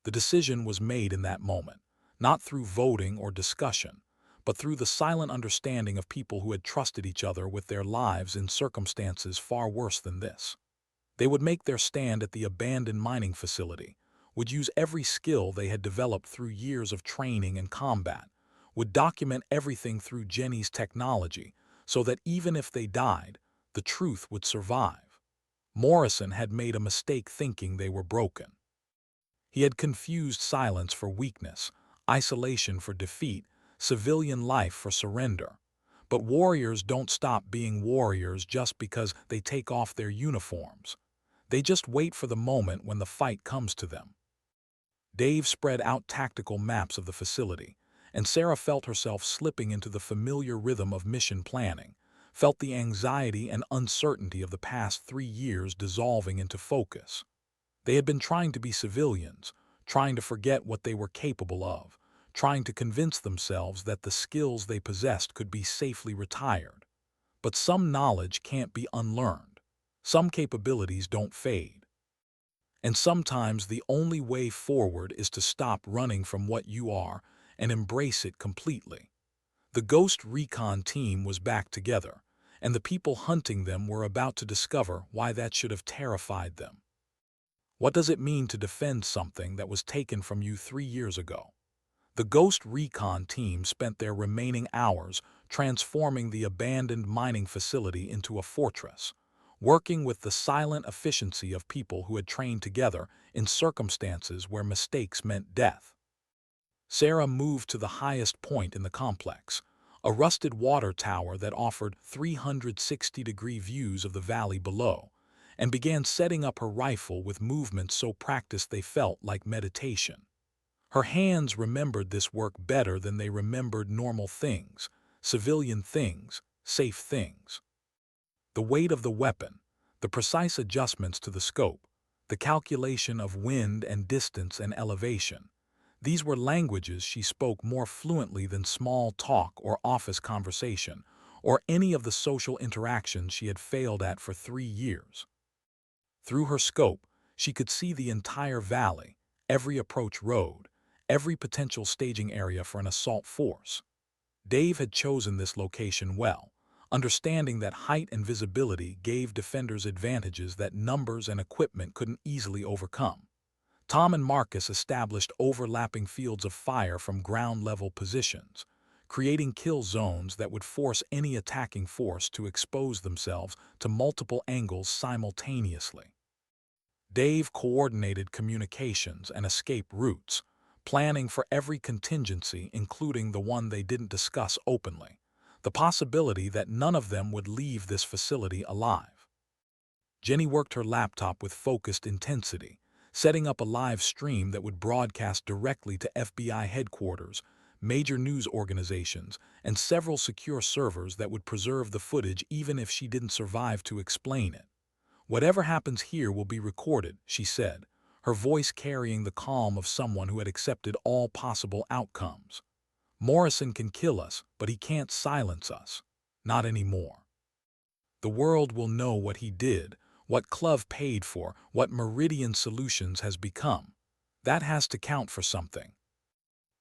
The decision was made in that moment, not through voting or discussion, but through the silent understanding of people who had trusted each other with their lives in circumstances far worse than this. They would make their stand at the abandoned mining facility, would use every skill they had developed through years of training and combat, would document everything through Jenny's technology so that even if they died, the truth would survive. Morrison had made a mistake thinking they were broken. He had confused silence for weakness, isolation for defeat, civilian life for surrender. But warriors don't stop being warriors just because they take off their uniforms. They just wait for the moment when the fight comes to them. Dave spread out tactical maps of the facility, and Sarah felt herself slipping into the familiar rhythm of mission planning, felt the anxiety and uncertainty of the past 3 years dissolving into focus. They had been trying to be civilians, trying to forget what they were capable of, trying to convince themselves that the skills they possessed could be safely retired. But some knowledge can't be unlearned. Some capabilities don't fade. And sometimes the only way forward is to stop running from what you are and embrace it completely. The Ghost Recon team was back together, and the people hunting them were about to discover why that should have terrified them. What does it mean to defend something that was taken from you 3 years ago? The Ghost Recon team spent their remaining hours transforming the abandoned mining facility into a fortress, working with the silent efficiency of people who had trained together in circumstances where mistakes meant death. Sarah moved to the highest point in the complex, a rusted water tower that offered 360-degree views of the valley below, and began setting up her rifle with movements so practiced they felt like meditation. Her hands remembered this work better than they remembered normal things, civilian things, safe things. The weight of the weapon, the precise adjustments to the scope, the calculation of wind and distance and elevation. These were languages she spoke more fluently than small talk or office conversation, or any of the social interactions she had failed at for 3 years. Through her scope, she could see the entire valley, every approach road, every potential staging area for an assault force. Dave had chosen this location well, understanding that height and visibility gave defenders advantages that numbers and equipment couldn't easily overcome. Tom and Marcus established overlapping fields of fire from ground-level positions, creating kill zones that would force any attacking force to expose themselves to multiple angles simultaneously. Dave coordinated communications and escape routes, planning for every contingency, including the one they didn't discuss openly, the possibility that none of them would leave this facility alive. Jenny worked her laptop with focused intensity, setting up a live stream that would broadcast directly to FBI headquarters, major news organizations, and several secure servers that would preserve the footage even if she didn't survive to explain it. "Whatever happens here will be recorded," she said, her voice carrying the calm of someone who had accepted all possible outcomes. "Morrison can kill us, but he can't silence us. Not anymore. The world will know what he did, what Clove paid for, what Meridian Solutions has become. That has to count for something."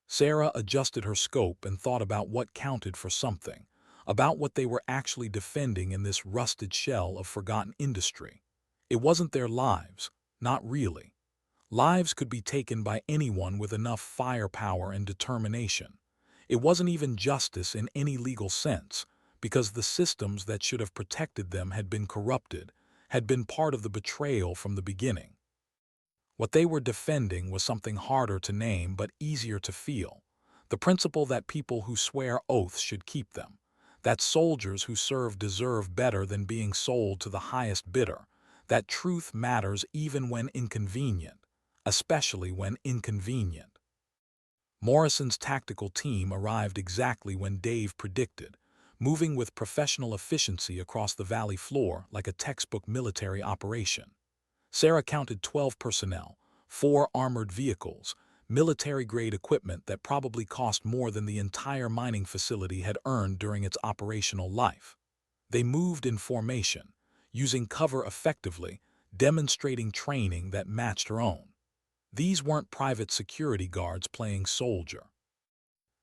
Sarah adjusted her scope and thought about what counted for something, about what they were actually defending in this rusted shell of forgotten industry. It wasn't their lives, not really. Lives could be taken by anyone with enough firepower and determination. It wasn't even justice in any legal sense, because the systems that should have protected them had been corrupted, had been part of the betrayal from the beginning. What they were defending was something harder to name but easier to feel, the principle that people who swear oaths should keep them, that soldiers who serve deserve better than being sold to the highest bidder, that truth matters even when inconvenient, especially when inconvenient. Morrison's tactical team arrived exactly when Dave predicted, moving with professional efficiency across the valley floor like a textbook military operation. Sarah counted 12 personnel, 4 armored vehicles, military-grade equipment that probably cost more than the entire mining facility had earned during its operational life. They moved in formation, using cover effectively, demonstrating training that matched her own. These weren't private security guards playing soldier.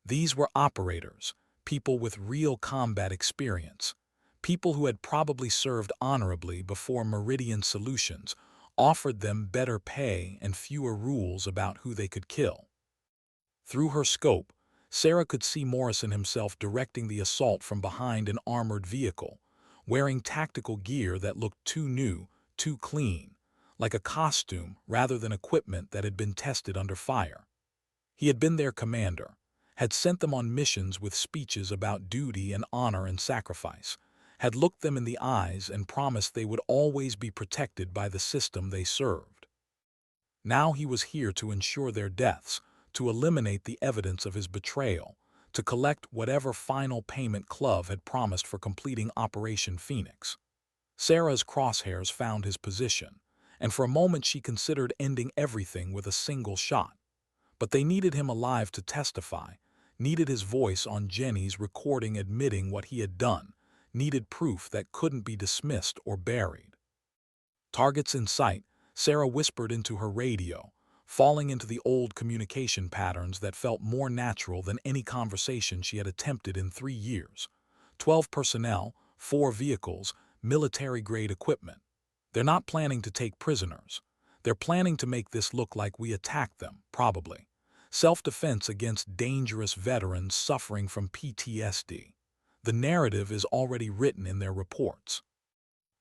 These were operators, people with real combat experience, people who had probably served honorably before Meridian Solutions offered them better pay and fewer rules about who they could kill. Through her scope, Sarah could see Morrison himself directing the assault from behind an armored vehicle, wearing tactical gear that looked too new, too clean, like a costume rather than equipment that had been tested under fire. He had been their commander, had sent them on missions with speeches about duty and honor and sacrifice, had looked them in the eyes and promised they would always be protected by the system they served. Now he was here to ensure their deaths, to eliminate the evidence of his betrayal, to collect whatever final payment Clove had promised for completing Operation Phoenix. Sarah's crosshairs found his position, and for a moment she considered ending everything with a single shot. But they needed him alive to testify, needed his voice on Jenny's recording admitting what he had done, needed proof that couldn't be dismissed or buried. "Targets in sight," Sarah whispered into her radio, falling into the old communication patterns that felt more natural than any conversation she had attempted in 3 years. 12 personnel, 4 vehicles, military-grade equipment. They're not planning to take prisoners. They're planning to make this look like we attacked them, probably. Self-defense against dangerous veterans suffering from PTSD. The narrative is already written in their reports.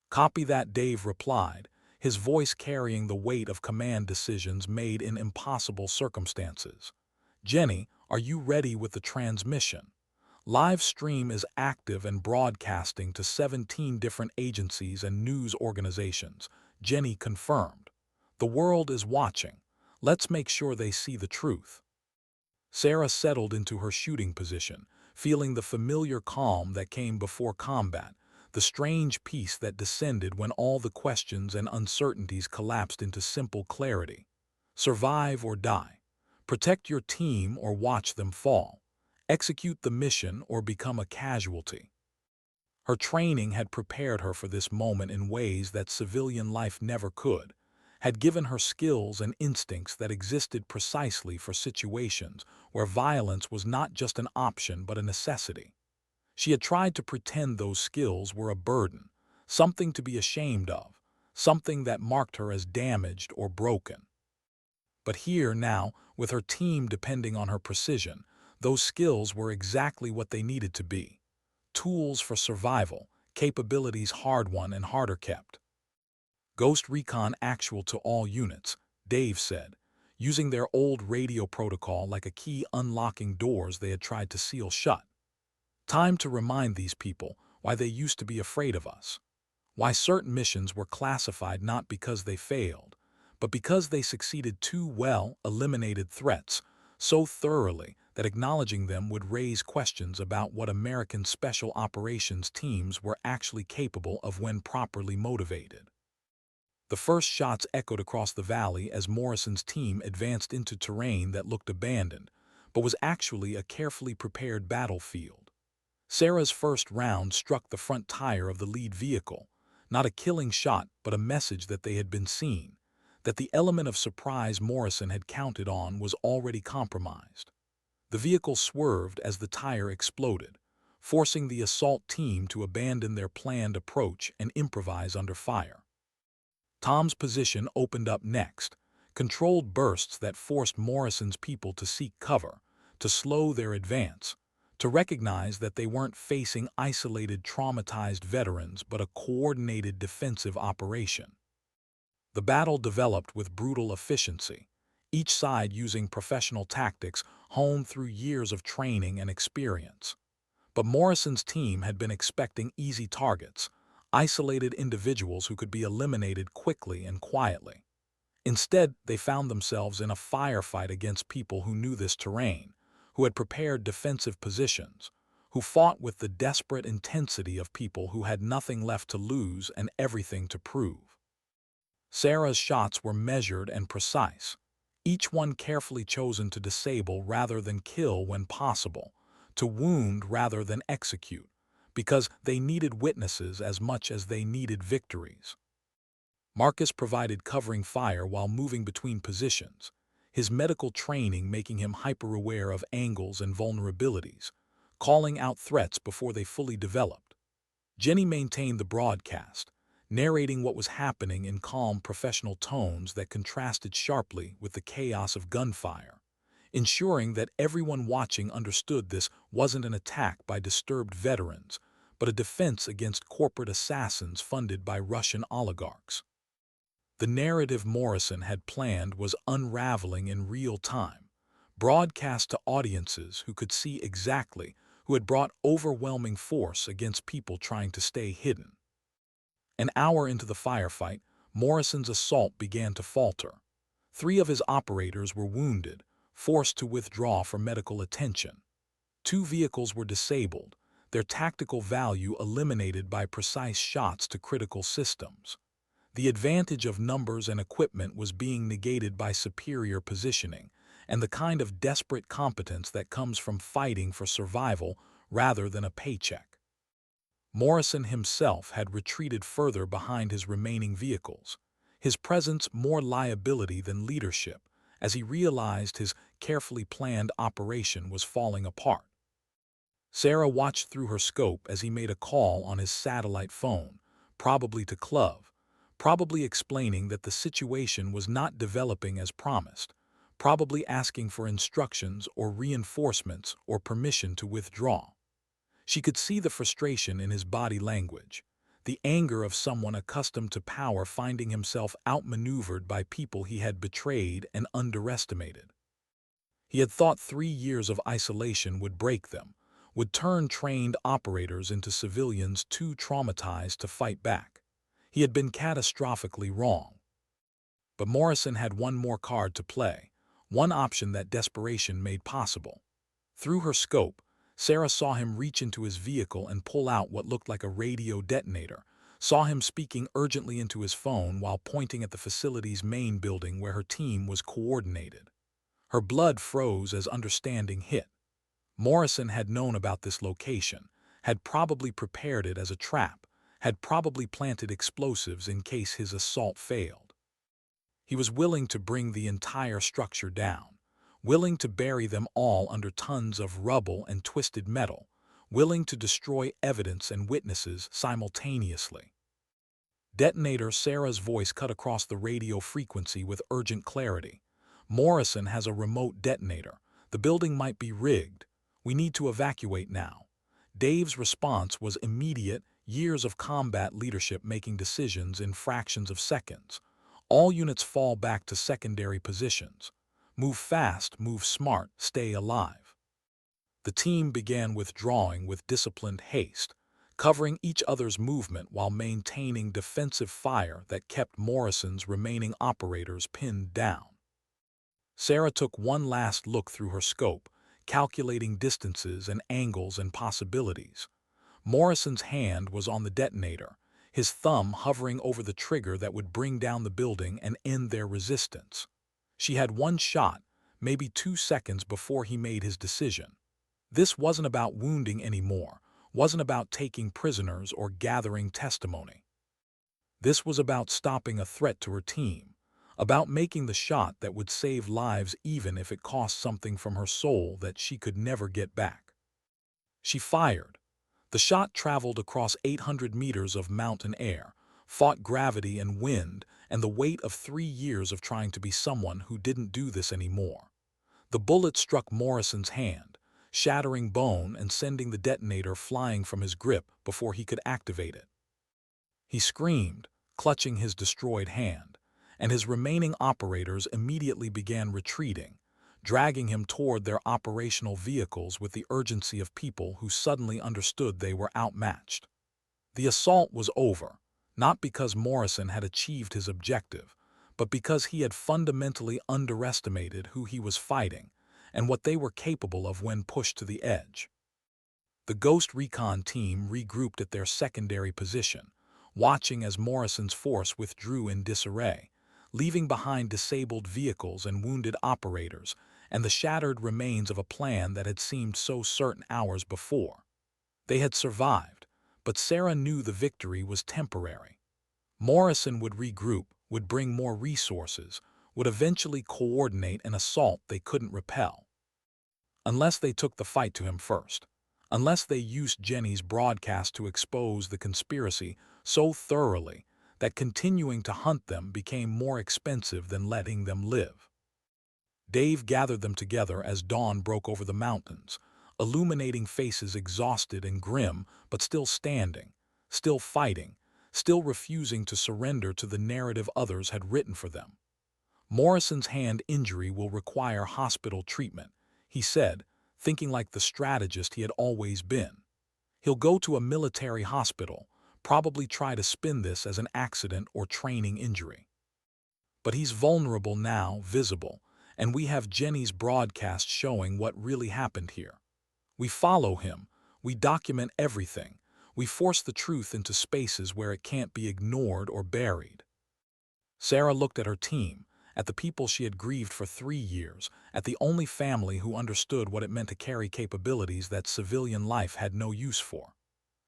"Copy that," Dave replied, his voice carrying the weight of command decisions made in impossible circumstances. "Jenny, are you ready with the transmission? Live stream is active and broadcasting to 17 different agencies and news organizations," Jenny confirmed. "The world is watching. Let's make sure they see the truth." Sarah settled into her shooting position, feeling the familiar calm that came before combat, the strange peace that descended when all the questions and uncertainties collapsed into simple clarity. Survive or die. Protect your team or watch them fall. Execute the mission or become a casualty. Her training had prepared her for this moment in ways that civilian life never could, had given her skills and instincts that existed precisely for situations where violence was not just an option but a necessity. She had tried to pretend those skills were a burden, something to be ashamed of, something that marked her as damaged or broken. But here now, with her team depending on her precision, those skills were exactly what they needed to be. Tools for survival, capabilities hard-won and harder kept. Ghost Recon actual to all units, Dave said, using their old radio protocol like a key unlocking doors they had tried to seal shut. Time to remind these people why they used to be afraid of us. Why certain missions were classified not because they failed, but because they succeeded too well, eliminated threats so thoroughly that acknowledging them would raise questions about what American special operations teams were actually capable of when properly motivated. The first shots echoed across the valley as Morrison's team advanced into terrain that looked abandoned, but was actually a carefully prepared battlefield. Sarah's first round struck the front tire of the lead vehicle, not a killing shot but a message that they had been seen, that the element of surprise Morrison had counted on was already compromised. The vehicle swerved as the tire exploded, forcing the assault team to abandon their planned approach and improvise under fire. Tom's position opened up next, controlled bursts that forced Morrison's people to seek cover, to slow their advance, to recognize that they weren't facing isolated traumatized veterans but a coordinated defensive operation. The battle developed with brutal efficiency, each side using professional tactics honed through years of training and experience. But Morrison's team had been expecting easy targets, isolated individuals who could be eliminated quickly and quietly. Instead, they found themselves in a firefight against people who knew this terrain, who had prepared defensive positions, who fought with the desperate intensity of people who had nothing left to lose and everything to prove. Sarah's shots were measured and precise, each one carefully chosen to disable rather than kill when possible, to wound rather than execute, because they needed witnesses as much as they needed victories. Marcus provided covering fire while moving between positions, his medical training making him hyper-aware of angles and vulnerabilities, calling out threats before they fully developed. Jenny maintained the broadcast, narrating what was happening in calm professional tones that contrasted sharply with the chaos of gunfire, ensuring that everyone watching understood this wasn't an attack by disturbed veterans, but a defense against corporate assassins funded by Russian oligarchs. The narrative Morrison had planned was unraveling in real time, broadcast to audiences who could see exactly who had brought overwhelming force against people trying to stay hidden. An hour into the firefight, Morrison's assault began to falter. 3 of his operators were wounded, forced to withdraw for medical attention. 2 vehicles were disabled, their tactical value eliminated by precise shots to critical systems. The advantage of numbers and equipment was being negated by superior positioning, and the kind of desperate competence that comes from fighting for survival rather than a paycheck. Morrison himself had retreated further behind his remaining vehicles, his presence more liability than leadership, as he realized his carefully planned operation was falling apart. Sarah watched through her scope as he made a call on his satellite phone, probably to Clove, probably explaining that the situation was not developing as promised, probably asking for instructions or reinforcements or permission to withdraw. She could see the frustration in his body language, the anger of someone accustomed to power finding himself outmaneuvered by people he had betrayed and underestimated. He had thought 3 years of isolation would break them, would turn trained operators into civilians too traumatized to fight back. He had been catastrophically wrong. But Morrison had one more card to play, one option that desperation made possible. Through her scope, Sarah saw him reach into his vehicle and pull out what looked like a radio detonator, saw him speaking urgently into his phone while pointing at the facility's main building where her team was coordinated. Her blood froze as understanding hit. Morrison had known about this location, had probably prepared it as a trap, had probably planted explosives in case his assault failed. He was willing to bring the entire structure down, willing to bury them all under tons of rubble and twisted metal, willing to destroy evidence and witnesses simultaneously. Detonator. Sarah's voice cut across the radio frequency with urgent clarity. Morrison has a remote detonator. The building might be rigged. We need to evacuate now. Dave's response was immediate years of combat leadership making decisions in fractions of seconds. All units fall back to secondary positions. Move fast, move smart, stay alive. The team began withdrawing with disciplined haste, covering each other's movement while maintaining defensive fire that kept Morrison's remaining operators pinned down. Sarah took one last look through her scope, calculating distances and angles and possibilities. Morrison's hand was on the detonator, his thumb hovering over the trigger that would bring down the building and end their resistance. She had one shot, maybe 2 seconds before he made his decision. This wasn't about wounding anymore, wasn't about taking prisoners or gathering testimony. This was about stopping a threat to her team, about making the shot that would save lives even if it cost something from her soul that she could never get back. She fired. The shot traveled across 800 meters of mountain air, fought gravity and wind and the weight of 3 years of trying to be someone who didn't do this anymore. The bullet struck Morrison's hand, shattering bone and sending the detonator flying from his grip before he could activate it. He screamed, clutching his destroyed hand, and his remaining operators immediately began retreating, dragging him toward their operational vehicles with the urgency of people who suddenly understood they were outmatched. The assault was over, not because Morrison had achieved his objective, but because he had fundamentally underestimated who he was fighting and what they were capable of when pushed to the edge. The Ghost Recon team regrouped at their secondary position, watching as Morrison's force withdrew in disarray, leaving behind disabled vehicles and wounded operators and the shattered remains of a plan that had seemed so certain hours before. They had survived, but Sarah knew the victory was temporary. Morrison would regroup, would bring more resources, would eventually coordinate an assault they couldn't repel. Unless they took the fight to him first. Unless they used Jenny's broadcast to expose the conspiracy so thoroughly that continuing to hunt them became more expensive than letting them live. Dave gathered them together as dawn broke over the mountains, illuminating faces exhausted and grim, but still standing, still fighting, still refusing to surrender to the narrative others had written for them. Morrison's hand injury will require hospital treatment, he said, thinking like the strategist he had always been. He'll go to a military hospital, probably try to spin this as an accident or training injury. But he's vulnerable now, visible, and we have Jenny's broadcast showing what really happened here. We follow him, we document everything, we force the truth into spaces where it can't be ignored or buried. Sarah looked at her team, at the people she had grieved for 3 years, at the only family who understood what it meant to carry capabilities that civilian life had no use for.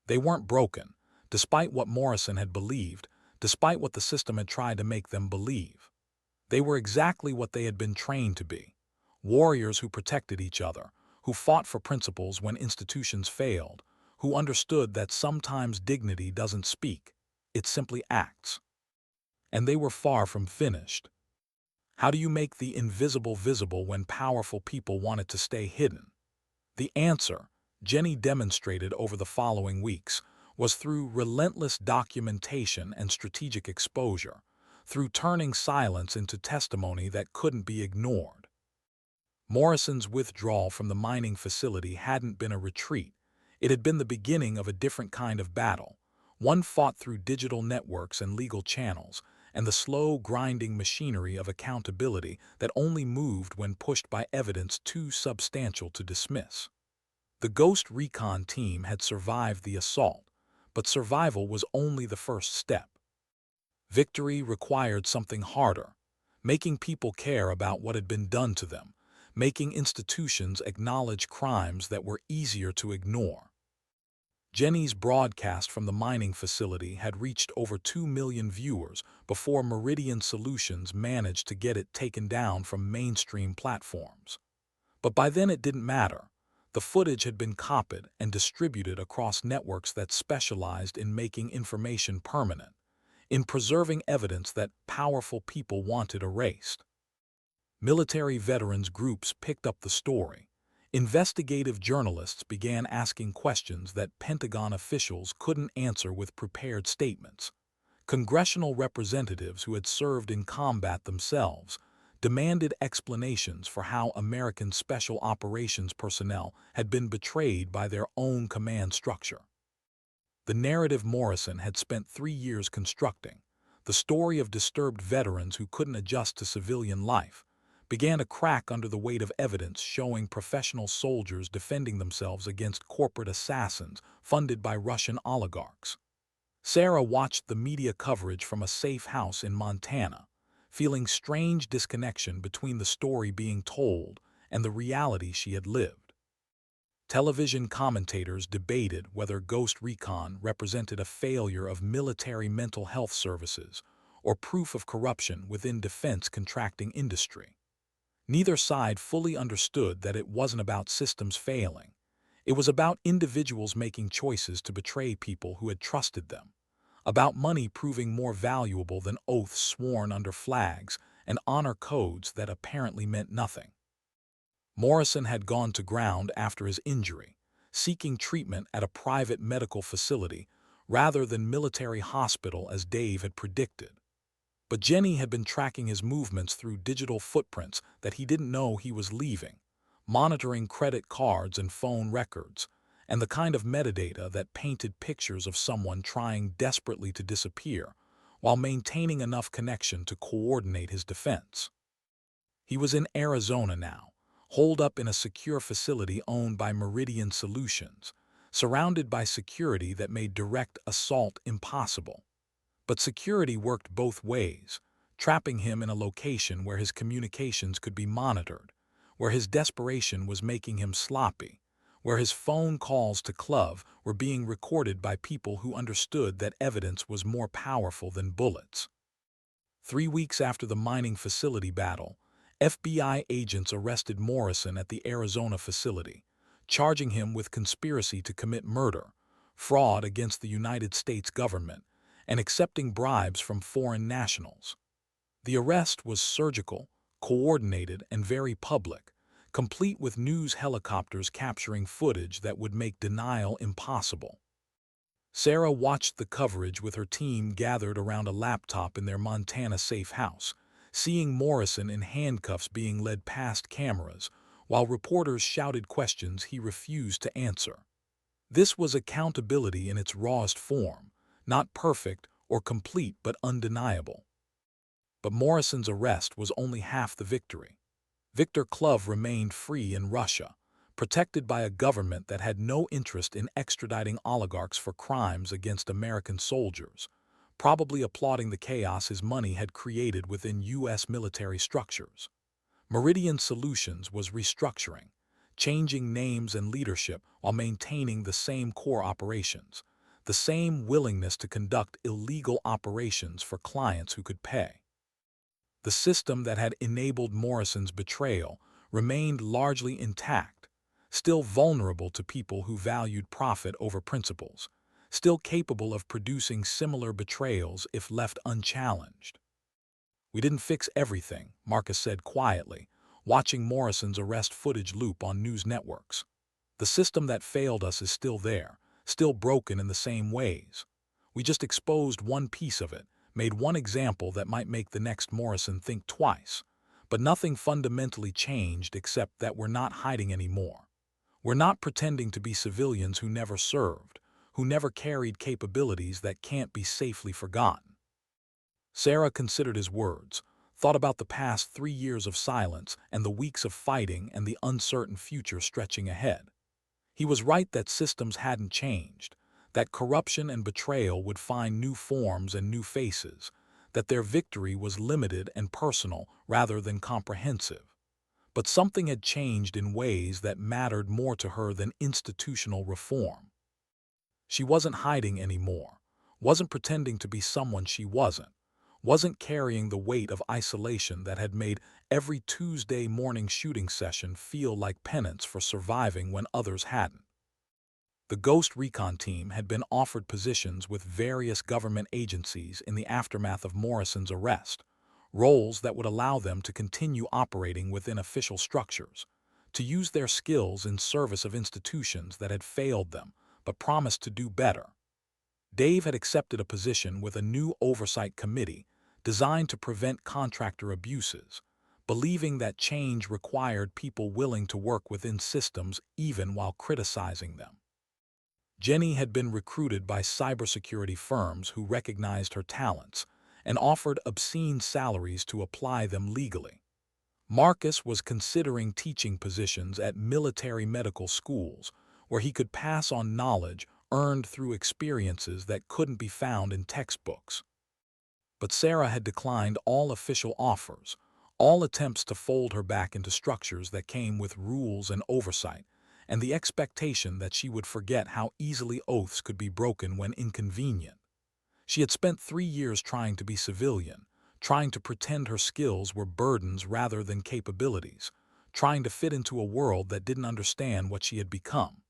They weren't broken, despite what Morrison had believed, despite what the system had tried to make them believe. They were exactly what they had been trained to be, warriors who protected each other, who fought for principles when institutions failed, who understood that sometimes dignity doesn't speak, it simply acts. And they were far from finished. How do you make the invisible visible when powerful people want it to stay hidden? The answer, Jenny demonstrated over the following weeks, was through relentless documentation and strategic exposure, through turning silence into testimony that couldn't be ignored. Morrison's withdrawal from the mining facility hadn't been a retreat. It had been the beginning of a different kind of battle, one fought through digital networks and legal channels, and the slow, grinding machinery of accountability that only moved when pushed by evidence too substantial to dismiss. The Ghost Recon team had survived the assault, but survival was only the first step. Victory required something harder, making people care about what had been done to them, making institutions acknowledge crimes that were easier to ignore. Jenny's broadcast from the mining facility had reached over 2 million viewers before Meridian Solutions managed to get it taken down from mainstream platforms. But by then it didn't matter. The footage had been copied and distributed across networks that specialized in making information permanent, in preserving evidence that powerful people wanted erased. Military veterans groups picked up the story, Investigative journalists began asking questions that Pentagon officials couldn't answer with prepared statements. Congressional representatives who had served in combat themselves demanded explanations for how American special operations personnel had been betrayed by their own command structure. The narrative Morrison had spent 3 years constructing, the story of disturbed veterans who couldn't adjust to civilian life, began to crack under the weight of evidence showing professional soldiers defending themselves against corporate assassins funded by Russian oligarchs. Sarah watched the media coverage from a safe house in Montana, feeling strange disconnection between the story being told and the reality she had lived. Television commentators debated whether Ghost Recon represented a failure of military mental health services or proof of corruption within defense contracting industry. Neither side fully understood that it wasn't about systems failing. It was about individuals making choices to betray people who had trusted them, about money proving more valuable than oaths sworn under flags and honor codes that apparently meant nothing. Morrison had gone to ground after his injury, seeking treatment at a private medical facility rather than military hospital as Dave had predicted. But Jenny had been tracking his movements through digital footprints that he didn't know he was leaving, monitoring credit cards and phone records, and the kind of metadata that painted pictures of someone trying desperately to disappear while maintaining enough connection to coordinate his defense. He was in Arizona now, holed up in a secure facility owned by Meridian Solutions, surrounded by security that made direct assault impossible. But security worked both ways, trapping him in a location where his communications could be monitored, where his desperation was making him sloppy, where his phone calls to Clove were being recorded by people who understood that evidence was more powerful than bullets. 3 weeks after the mining facility battle, FBI agents arrested Morrison at the Arizona facility, charging him with conspiracy to commit murder, fraud against the United States government, and accepting bribes from foreign nationals. The arrest was surgical, coordinated, and very public, complete with news helicopters capturing footage that would make denial impossible. Sarah watched the coverage with her team gathered around a laptop in their Montana safe house, seeing Morrison in handcuffs being led past cameras, while reporters shouted questions he refused to answer. This was accountability in its rawest form, not perfect or complete but undeniable. But Morrison's arrest was only half the victory. Victor Clove remained free in Russia, protected by a government that had no interest in extraditing oligarchs for crimes against American soldiers, probably applauding the chaos his money had created within U.S. military structures. Meridian Solutions was restructuring, changing names and leadership while maintaining the same core operations, the same willingness to conduct illegal operations for clients who could pay. The system that had enabled Morrison's betrayal remained largely intact, still vulnerable to people who valued profit over principles, still capable of producing similar betrayals if left unchallenged. "We didn't fix everything," Marcus said quietly, watching Morrison's arrest footage loop on news networks. "The system that failed us is still there, still broken in the same ways. We just exposed one piece of it, made one example that might make the next Morrison think twice. But nothing fundamentally changed except that we're not hiding anymore. We're not pretending to be civilians who never served, who never carried capabilities that can't be safely forgotten." Sarah considered his words, thought about the past 3 years of silence and the weeks of fighting and the uncertain future stretching ahead. He was right that systems hadn't changed, that corruption and betrayal would find new forms and new faces, that their victory was limited and personal rather than comprehensive. But something had changed in ways that mattered more to her than institutional reform. She wasn't hiding anymore, wasn't pretending to be someone she wasn't carrying the weight of isolation that had made every Tuesday morning shooting session feel like penance for surviving when others hadn't. The Ghost Recon team had been offered positions with various government agencies in the aftermath of Morrison's arrest, roles that would allow them to continue operating within official structures, to use their skills in service of institutions that had failed them but promised to do better. Dave had accepted a position with a new oversight committee designed to prevent contractor abuses, believing that change required people willing to work within systems even while criticizing them. Jenny had been recruited by cybersecurity firms who recognized her talents and offered obscene salaries to apply them legally. Marcus was considering teaching positions at military medical schools where he could pass on knowledge earned through experiences that couldn't be found in textbooks. But Sarah had declined all official offers, all attempts to fold her back into structures that came with rules and oversight, and the expectation that she would forget how easily oaths could be broken when inconvenient. She had spent 3 years trying to be civilian, trying to pretend her skills were burdens rather than capabilities, trying to fit into a world that didn't understand what she had become.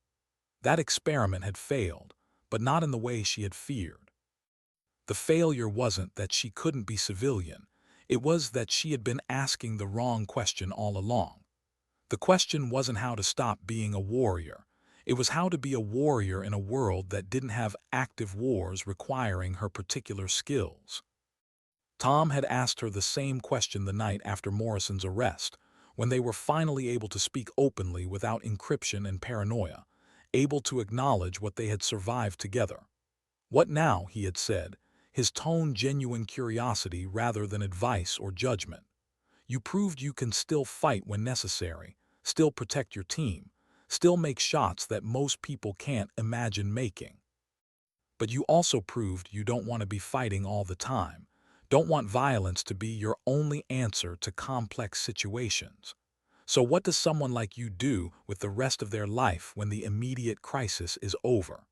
That experiment had failed, but not in the way she had feared. The failure wasn't that she couldn't be civilian, it was that she had been asking the wrong question all along. The question wasn't how to stop being a warrior, it was how to be a warrior in a world that didn't have active wars requiring her particular skills. Tom had asked her the same question the night after Morrison's arrest, when they were finally able to speak openly without encryption and paranoia, able to acknowledge what they had survived together. "What now?" he had said, his tone genuine curiosity rather than advice or judgment. "You proved you can still fight when necessary, still protect your team, still make shots that most people can't imagine making. But you also proved you don't want to be fighting all the time, don't want violence to be your only answer to complex situations. So what does someone like you do with the rest of their life when the immediate crisis is over?"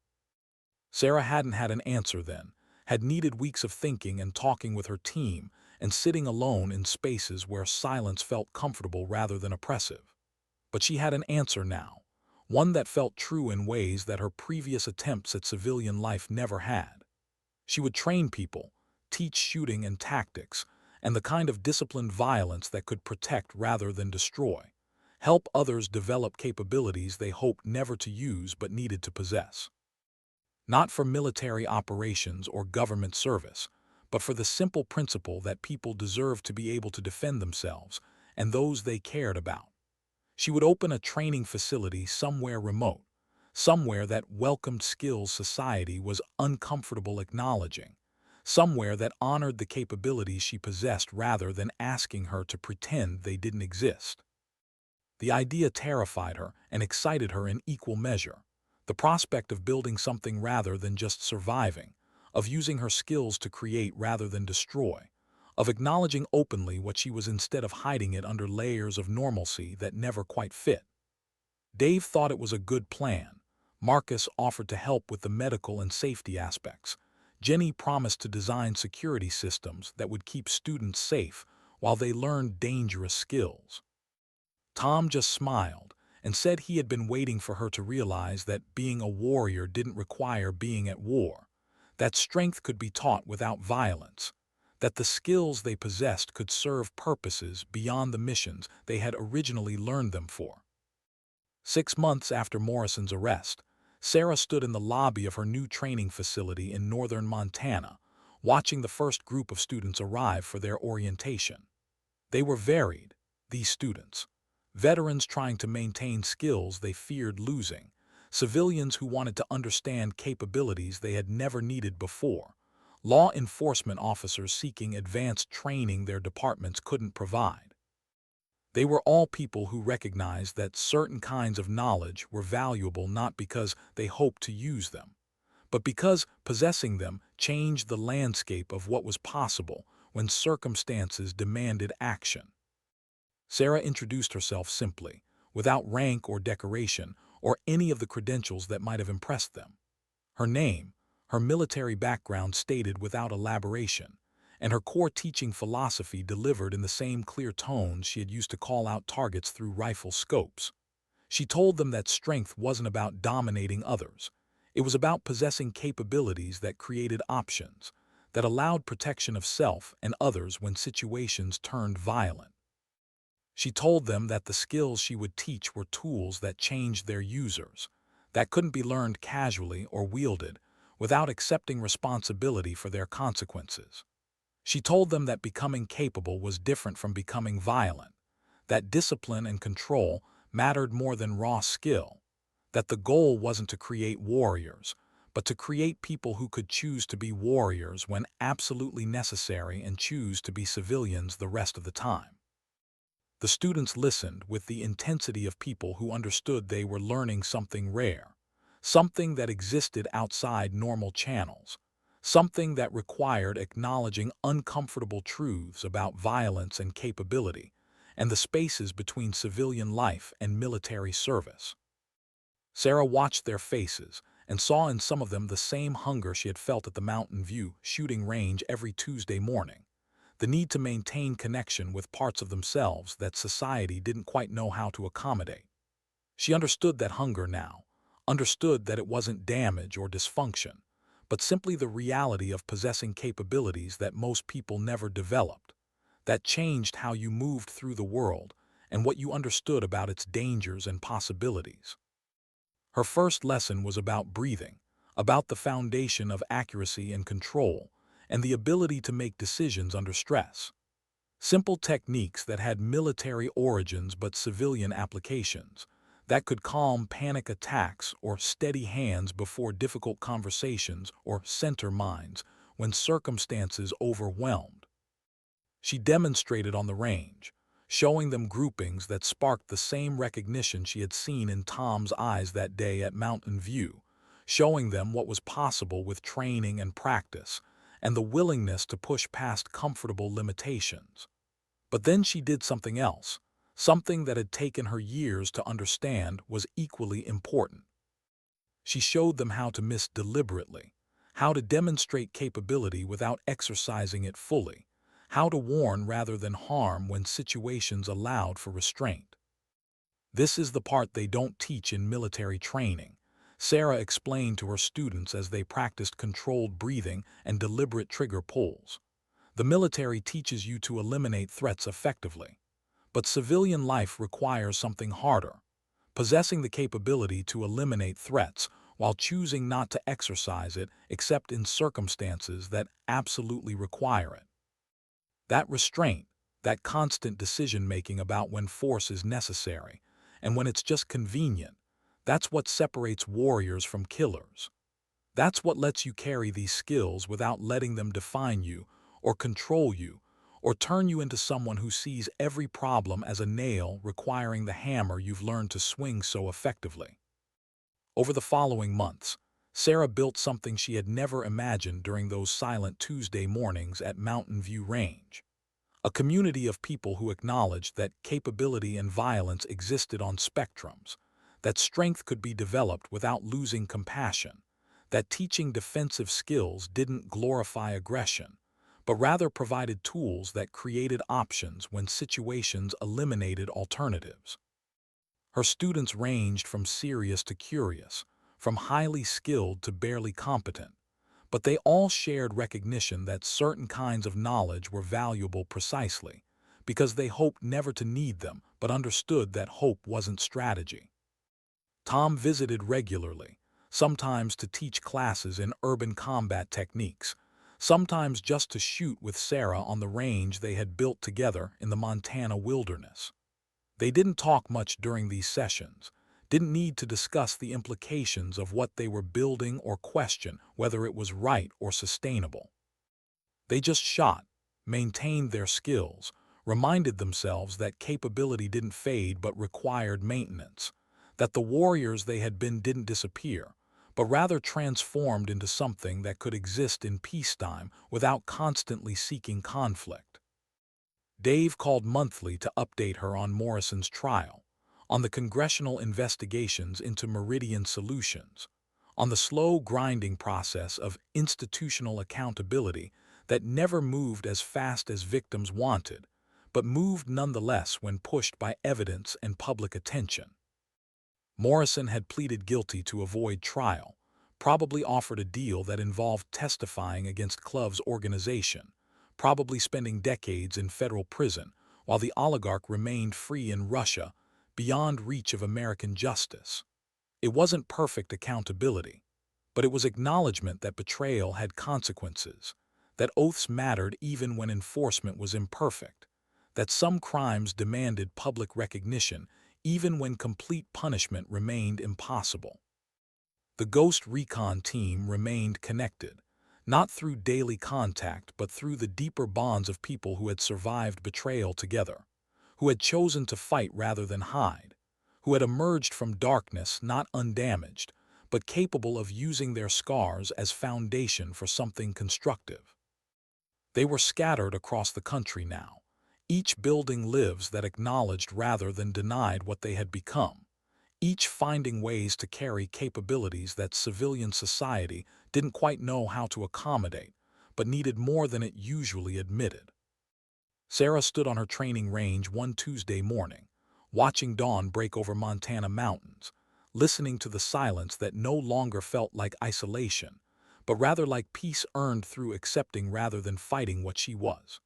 Sarah hadn't had an answer then, had needed weeks of thinking and talking with her team and sitting alone in spaces where silence felt comfortable rather than oppressive. But she had an answer now, one that felt true in ways that her previous attempts at civilian life never had. She would train people, teach shooting and tactics, and the kind of disciplined violence that could protect rather than destroy, help others develop capabilities they hoped never to use but needed to possess. Not for military operations or government service, but for the simple principle that people deserve to be able to defend themselves and those they cared about. She would open a training facility somewhere remote, somewhere that welcomed skills society was uncomfortable acknowledging, somewhere that honored the capabilities she possessed rather than asking her to pretend they didn't exist. The idea terrified her and excited her in equal measure. The prospect of building something rather than just surviving, of using her skills to create rather than destroy, of acknowledging openly what she was instead of hiding it under layers of normalcy that never quite fit. Dave thought it was a good plan. Marcus offered to help with the medical and safety aspects. Jenny promised to design security systems that would keep students safe while they learned dangerous skills. Tom just smiled and said he had been waiting for her to realize that being a warrior didn't require being at war, that strength could be taught without violence, that the skills they possessed could serve purposes beyond the missions they had originally learned them for. 6 months after Morrison's arrest, Sarah stood in the lobby of her new training facility in northern Montana, watching the first group of students arrive for their orientation. They were varied, these students. Veterans trying to maintain skills they feared losing, civilians who wanted to understand capabilities they had never needed before, law enforcement officers seeking advanced training their departments couldn't provide. They were all people who recognized that certain kinds of knowledge were valuable not because they hoped to use them, but because possessing them changed the landscape of what was possible when circumstances demanded action. Sarah introduced herself simply, without rank or decoration or any of the credentials that might have impressed them. Her name, her military background stated without elaboration, and her core teaching philosophy delivered in the same clear tones she had used to call out targets through rifle scopes. She told them that strength wasn't about dominating others. It was about possessing capabilities that created options, that allowed protection of self and others when situations turned violent. She told them that the skills she would teach were tools that changed their users, that couldn't be learned casually or wielded without accepting responsibility for their consequences. She told them that becoming capable was different from becoming violent, that discipline and control mattered more than raw skill, that the goal wasn't to create warriors, but to create people who could choose to be warriors when absolutely necessary and choose to be civilians the rest of the time. The students listened with the intensity of people who understood they were learning something rare, something that existed outside normal channels, something that required acknowledging uncomfortable truths about violence and capability, and the spaces between civilian life and military service. Sarah watched their faces and saw in some of them the same hunger she had felt at the Mountain View shooting range every Tuesday morning, the need to maintain connection with parts of themselves that society didn't quite know how to accommodate. She understood that hunger now, understood that it wasn't damage or dysfunction, but simply the reality of possessing capabilities that most people never developed, that changed how you moved through the world and what you understood about its dangers and possibilities. Her first lesson was about breathing, about the foundation of accuracy and control, and the ability to make decisions under stress. Simple techniques that had military origins but civilian applications, that could calm panic attacks or steady hands before difficult conversations or center minds when circumstances overwhelmed. She demonstrated on the range, showing them groupings that sparked the same recognition she had seen in Tom's eyes that day at Mountain View, showing them what was possible with training and practice, and the willingness to push past comfortable limitations. But then she did something else, something that had taken her years to understand was equally important. She showed them how to miss deliberately, how to demonstrate capability without exercising it fully, how to warn rather than harm when situations allowed for restraint. This is the part they don't teach in military training, Sarah explained to her students as they practiced controlled breathing and deliberate trigger pulls. The military teaches you to eliminate threats effectively, but civilian life requires something harder, possessing the capability to eliminate threats while choosing not to exercise it except in circumstances that absolutely require it. That restraint, that constant decision-making about when force is necessary and when it's just convenient, that's what separates warriors from killers. That's what lets you carry these skills without letting them define you or control you or turn you into someone who sees every problem as a nail requiring the hammer you've learned to swing so effectively. Over the following months, Sarah built something she had never imagined during those silent Tuesday mornings at Mountain View Range. A community of people who acknowledged that capability and violence existed on spectrums, that strength could be developed without losing compassion, that teaching defensive skills didn't glorify aggression, but rather provided tools that created options when situations eliminated alternatives. Her students ranged from serious to curious, from highly skilled to barely competent, but they all shared recognition that certain kinds of knowledge were valuable precisely because they hoped never to need them but understood that hope wasn't strategy. Tom visited regularly, sometimes to teach classes in urban combat techniques, sometimes just to shoot with Sarah on the range they had built together in the Montana wilderness. They didn't talk much during these sessions, didn't need to discuss the implications of what they were building or question whether it was right or sustainable. They just shot, maintained their skills, reminded themselves that capability didn't fade but required maintenance, that the warriors they had been didn't disappear, but rather transformed into something that could exist in peacetime without constantly seeking conflict. Dave called monthly to update her on Morrison's trial, on the congressional investigations into Meridian Solutions, on the slow grinding process of institutional accountability that never moved as fast as victims wanted, but moved nonetheless when pushed by evidence and public attention. Morrison had pleaded guilty to avoid trial, probably offered a deal that involved testifying against Clove's organization, probably spending decades in federal prison, while the oligarch remained free in Russia, beyond reach of American justice. It wasn't perfect accountability, but it was acknowledgement that betrayal had consequences, that oaths mattered even when enforcement was imperfect, that some crimes demanded public recognition even when complete punishment remained impossible. The Ghost Recon team remained connected, not through daily contact but through the deeper bonds of people who had survived betrayal together, who had chosen to fight rather than hide, who had emerged from darkness not undamaged, but capable of using their scars as foundation for something constructive. They were scattered across the country now, each building lives that acknowledged rather than denied what they had become, each finding ways to carry capabilities that civilian society didn't quite know how to accommodate, but needed more than it usually admitted. Sarah stood on her training range one Tuesday morning, watching dawn break over Montana mountains, listening to the silence that no longer felt like isolation, but rather like peace earned through accepting rather than fighting what she was.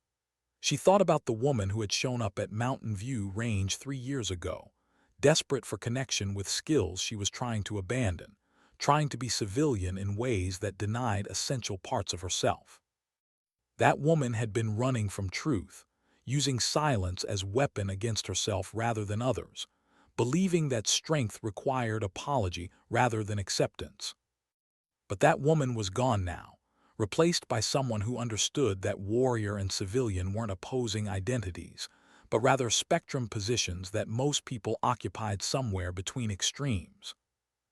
She thought about the woman who had shown up at Mountain View Range 3 years ago, desperate for connection with skills she was trying to abandon, trying to be civilian in ways that denied essential parts of herself. That woman had been running from truth, using silence as weapon against herself rather than others, believing that strength required apology rather than acceptance. But that woman was gone now, replaced by someone who understood that warrior and civilian weren't opposing identities, but rather spectrum positions that most people occupied somewhere between extremes.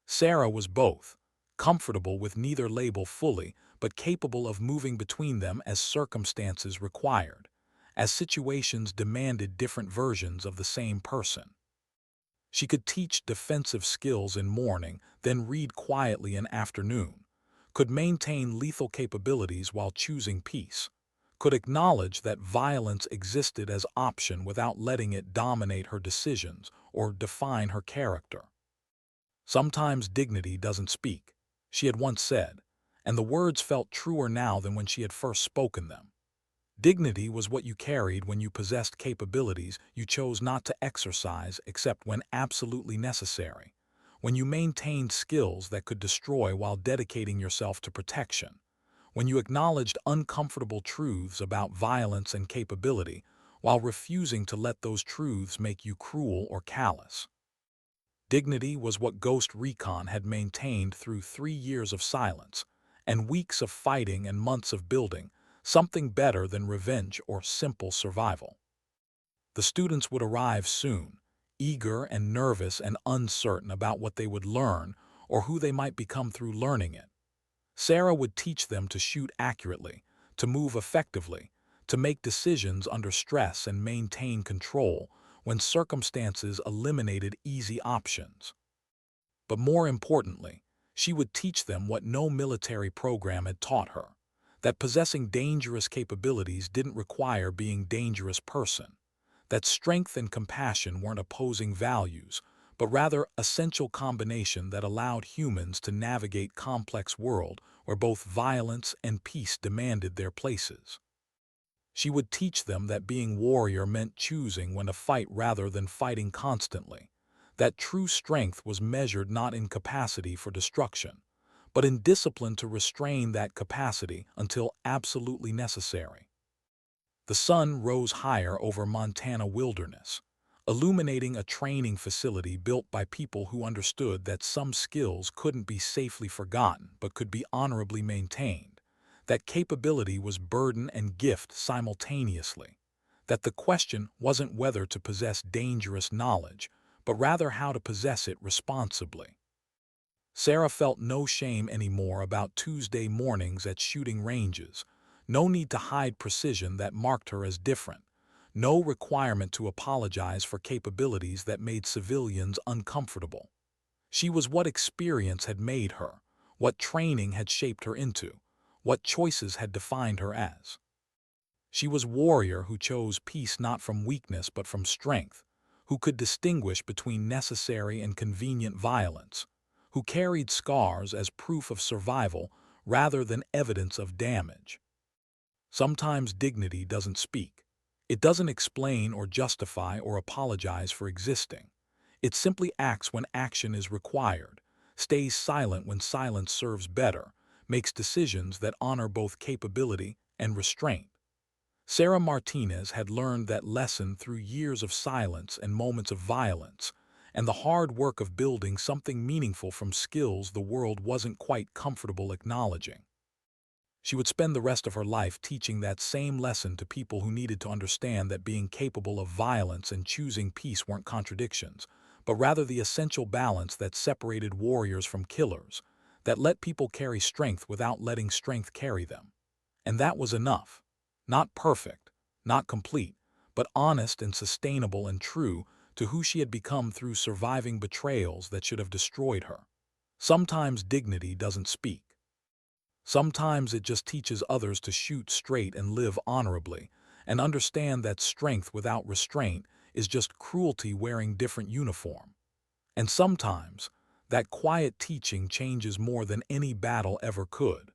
Sarah was both, comfortable with neither label fully, but capable of moving between them as circumstances required, as situations demanded different versions of the same person. She could teach defensive skills in morning, then read quietly in afternoon, could maintain lethal capabilities while choosing peace, could acknowledge that violence existed as option without letting it dominate her decisions or define her character. Sometimes dignity doesn't speak, she had once said, and the words felt truer now than when she had first spoken them. Dignity was what you carried when you possessed capabilities you chose not to exercise except when absolutely necessary, when you maintained skills that could destroy while dedicating yourself to protection, when you acknowledged uncomfortable truths about violence and capability while refusing to let those truths make you cruel or callous. Dignity was what Ghost Recon had maintained through 3 years of silence and weeks of fighting and months of building, something better than revenge or simple survival. The students would arrive soon, eager and nervous and uncertain about what they would learn or who they might become through learning it. Sarah would teach them to shoot accurately, to move effectively, to make decisions under stress and maintain control when circumstances eliminated easy options. But more importantly, she would teach them what no military program had taught her, that possessing dangerous capabilities didn't require being a dangerous person, that strength and compassion weren't opposing values, but rather essential combination that allowed humans to navigate complex world where both violence and peace demanded their places. She would teach them that being warrior meant choosing when to fight rather than fighting constantly, that true strength was measured not in capacity for destruction, but in discipline to restrain that capacity until absolutely necessary. The sun rose higher over Montana wilderness, illuminating a training facility built by people who understood that some skills couldn't be safely forgotten but could be honorably maintained, that capability was burden and gift simultaneously, that the question wasn't whether to possess dangerous knowledge, but rather how to possess it responsibly. Sarah felt no shame anymore about Tuesday mornings at shooting ranges, no need to hide precision that marked her as different, no requirement to apologize for capabilities that made civilians uncomfortable. She was what experience had made her, what training had shaped her into, what choices had defined her as. She was warrior who chose peace not from weakness but from strength, who could distinguish between necessary and convenient violence, who carried scars as proof of survival rather than evidence of damage. Sometimes dignity doesn't speak. It doesn't explain or justify or apologize for existing. It simply acts when action is required, stays silent when silence serves better, makes decisions that honor both capability and restraint. Sarah Martinez had learned that lesson through years of silence and moments of violence, and the hard work of building something meaningful from skills the world wasn't quite comfortable acknowledging. She would spend the rest of her life teaching that same lesson to people who needed to understand that being capable of violence and choosing peace weren't contradictions, but rather the essential balance that separated warriors from killers, that let people carry strength without letting strength carry them. And that was enough. Not perfect, not complete, but honest and sustainable and true to who she had become through surviving betrayals that should have destroyed her. Sometimes dignity doesn't speak. Sometimes it just teaches others to shoot straight and live honorably, and understand that strength without restraint is just cruelty wearing different uniform. And sometimes, that quiet teaching changes more than any battle ever could.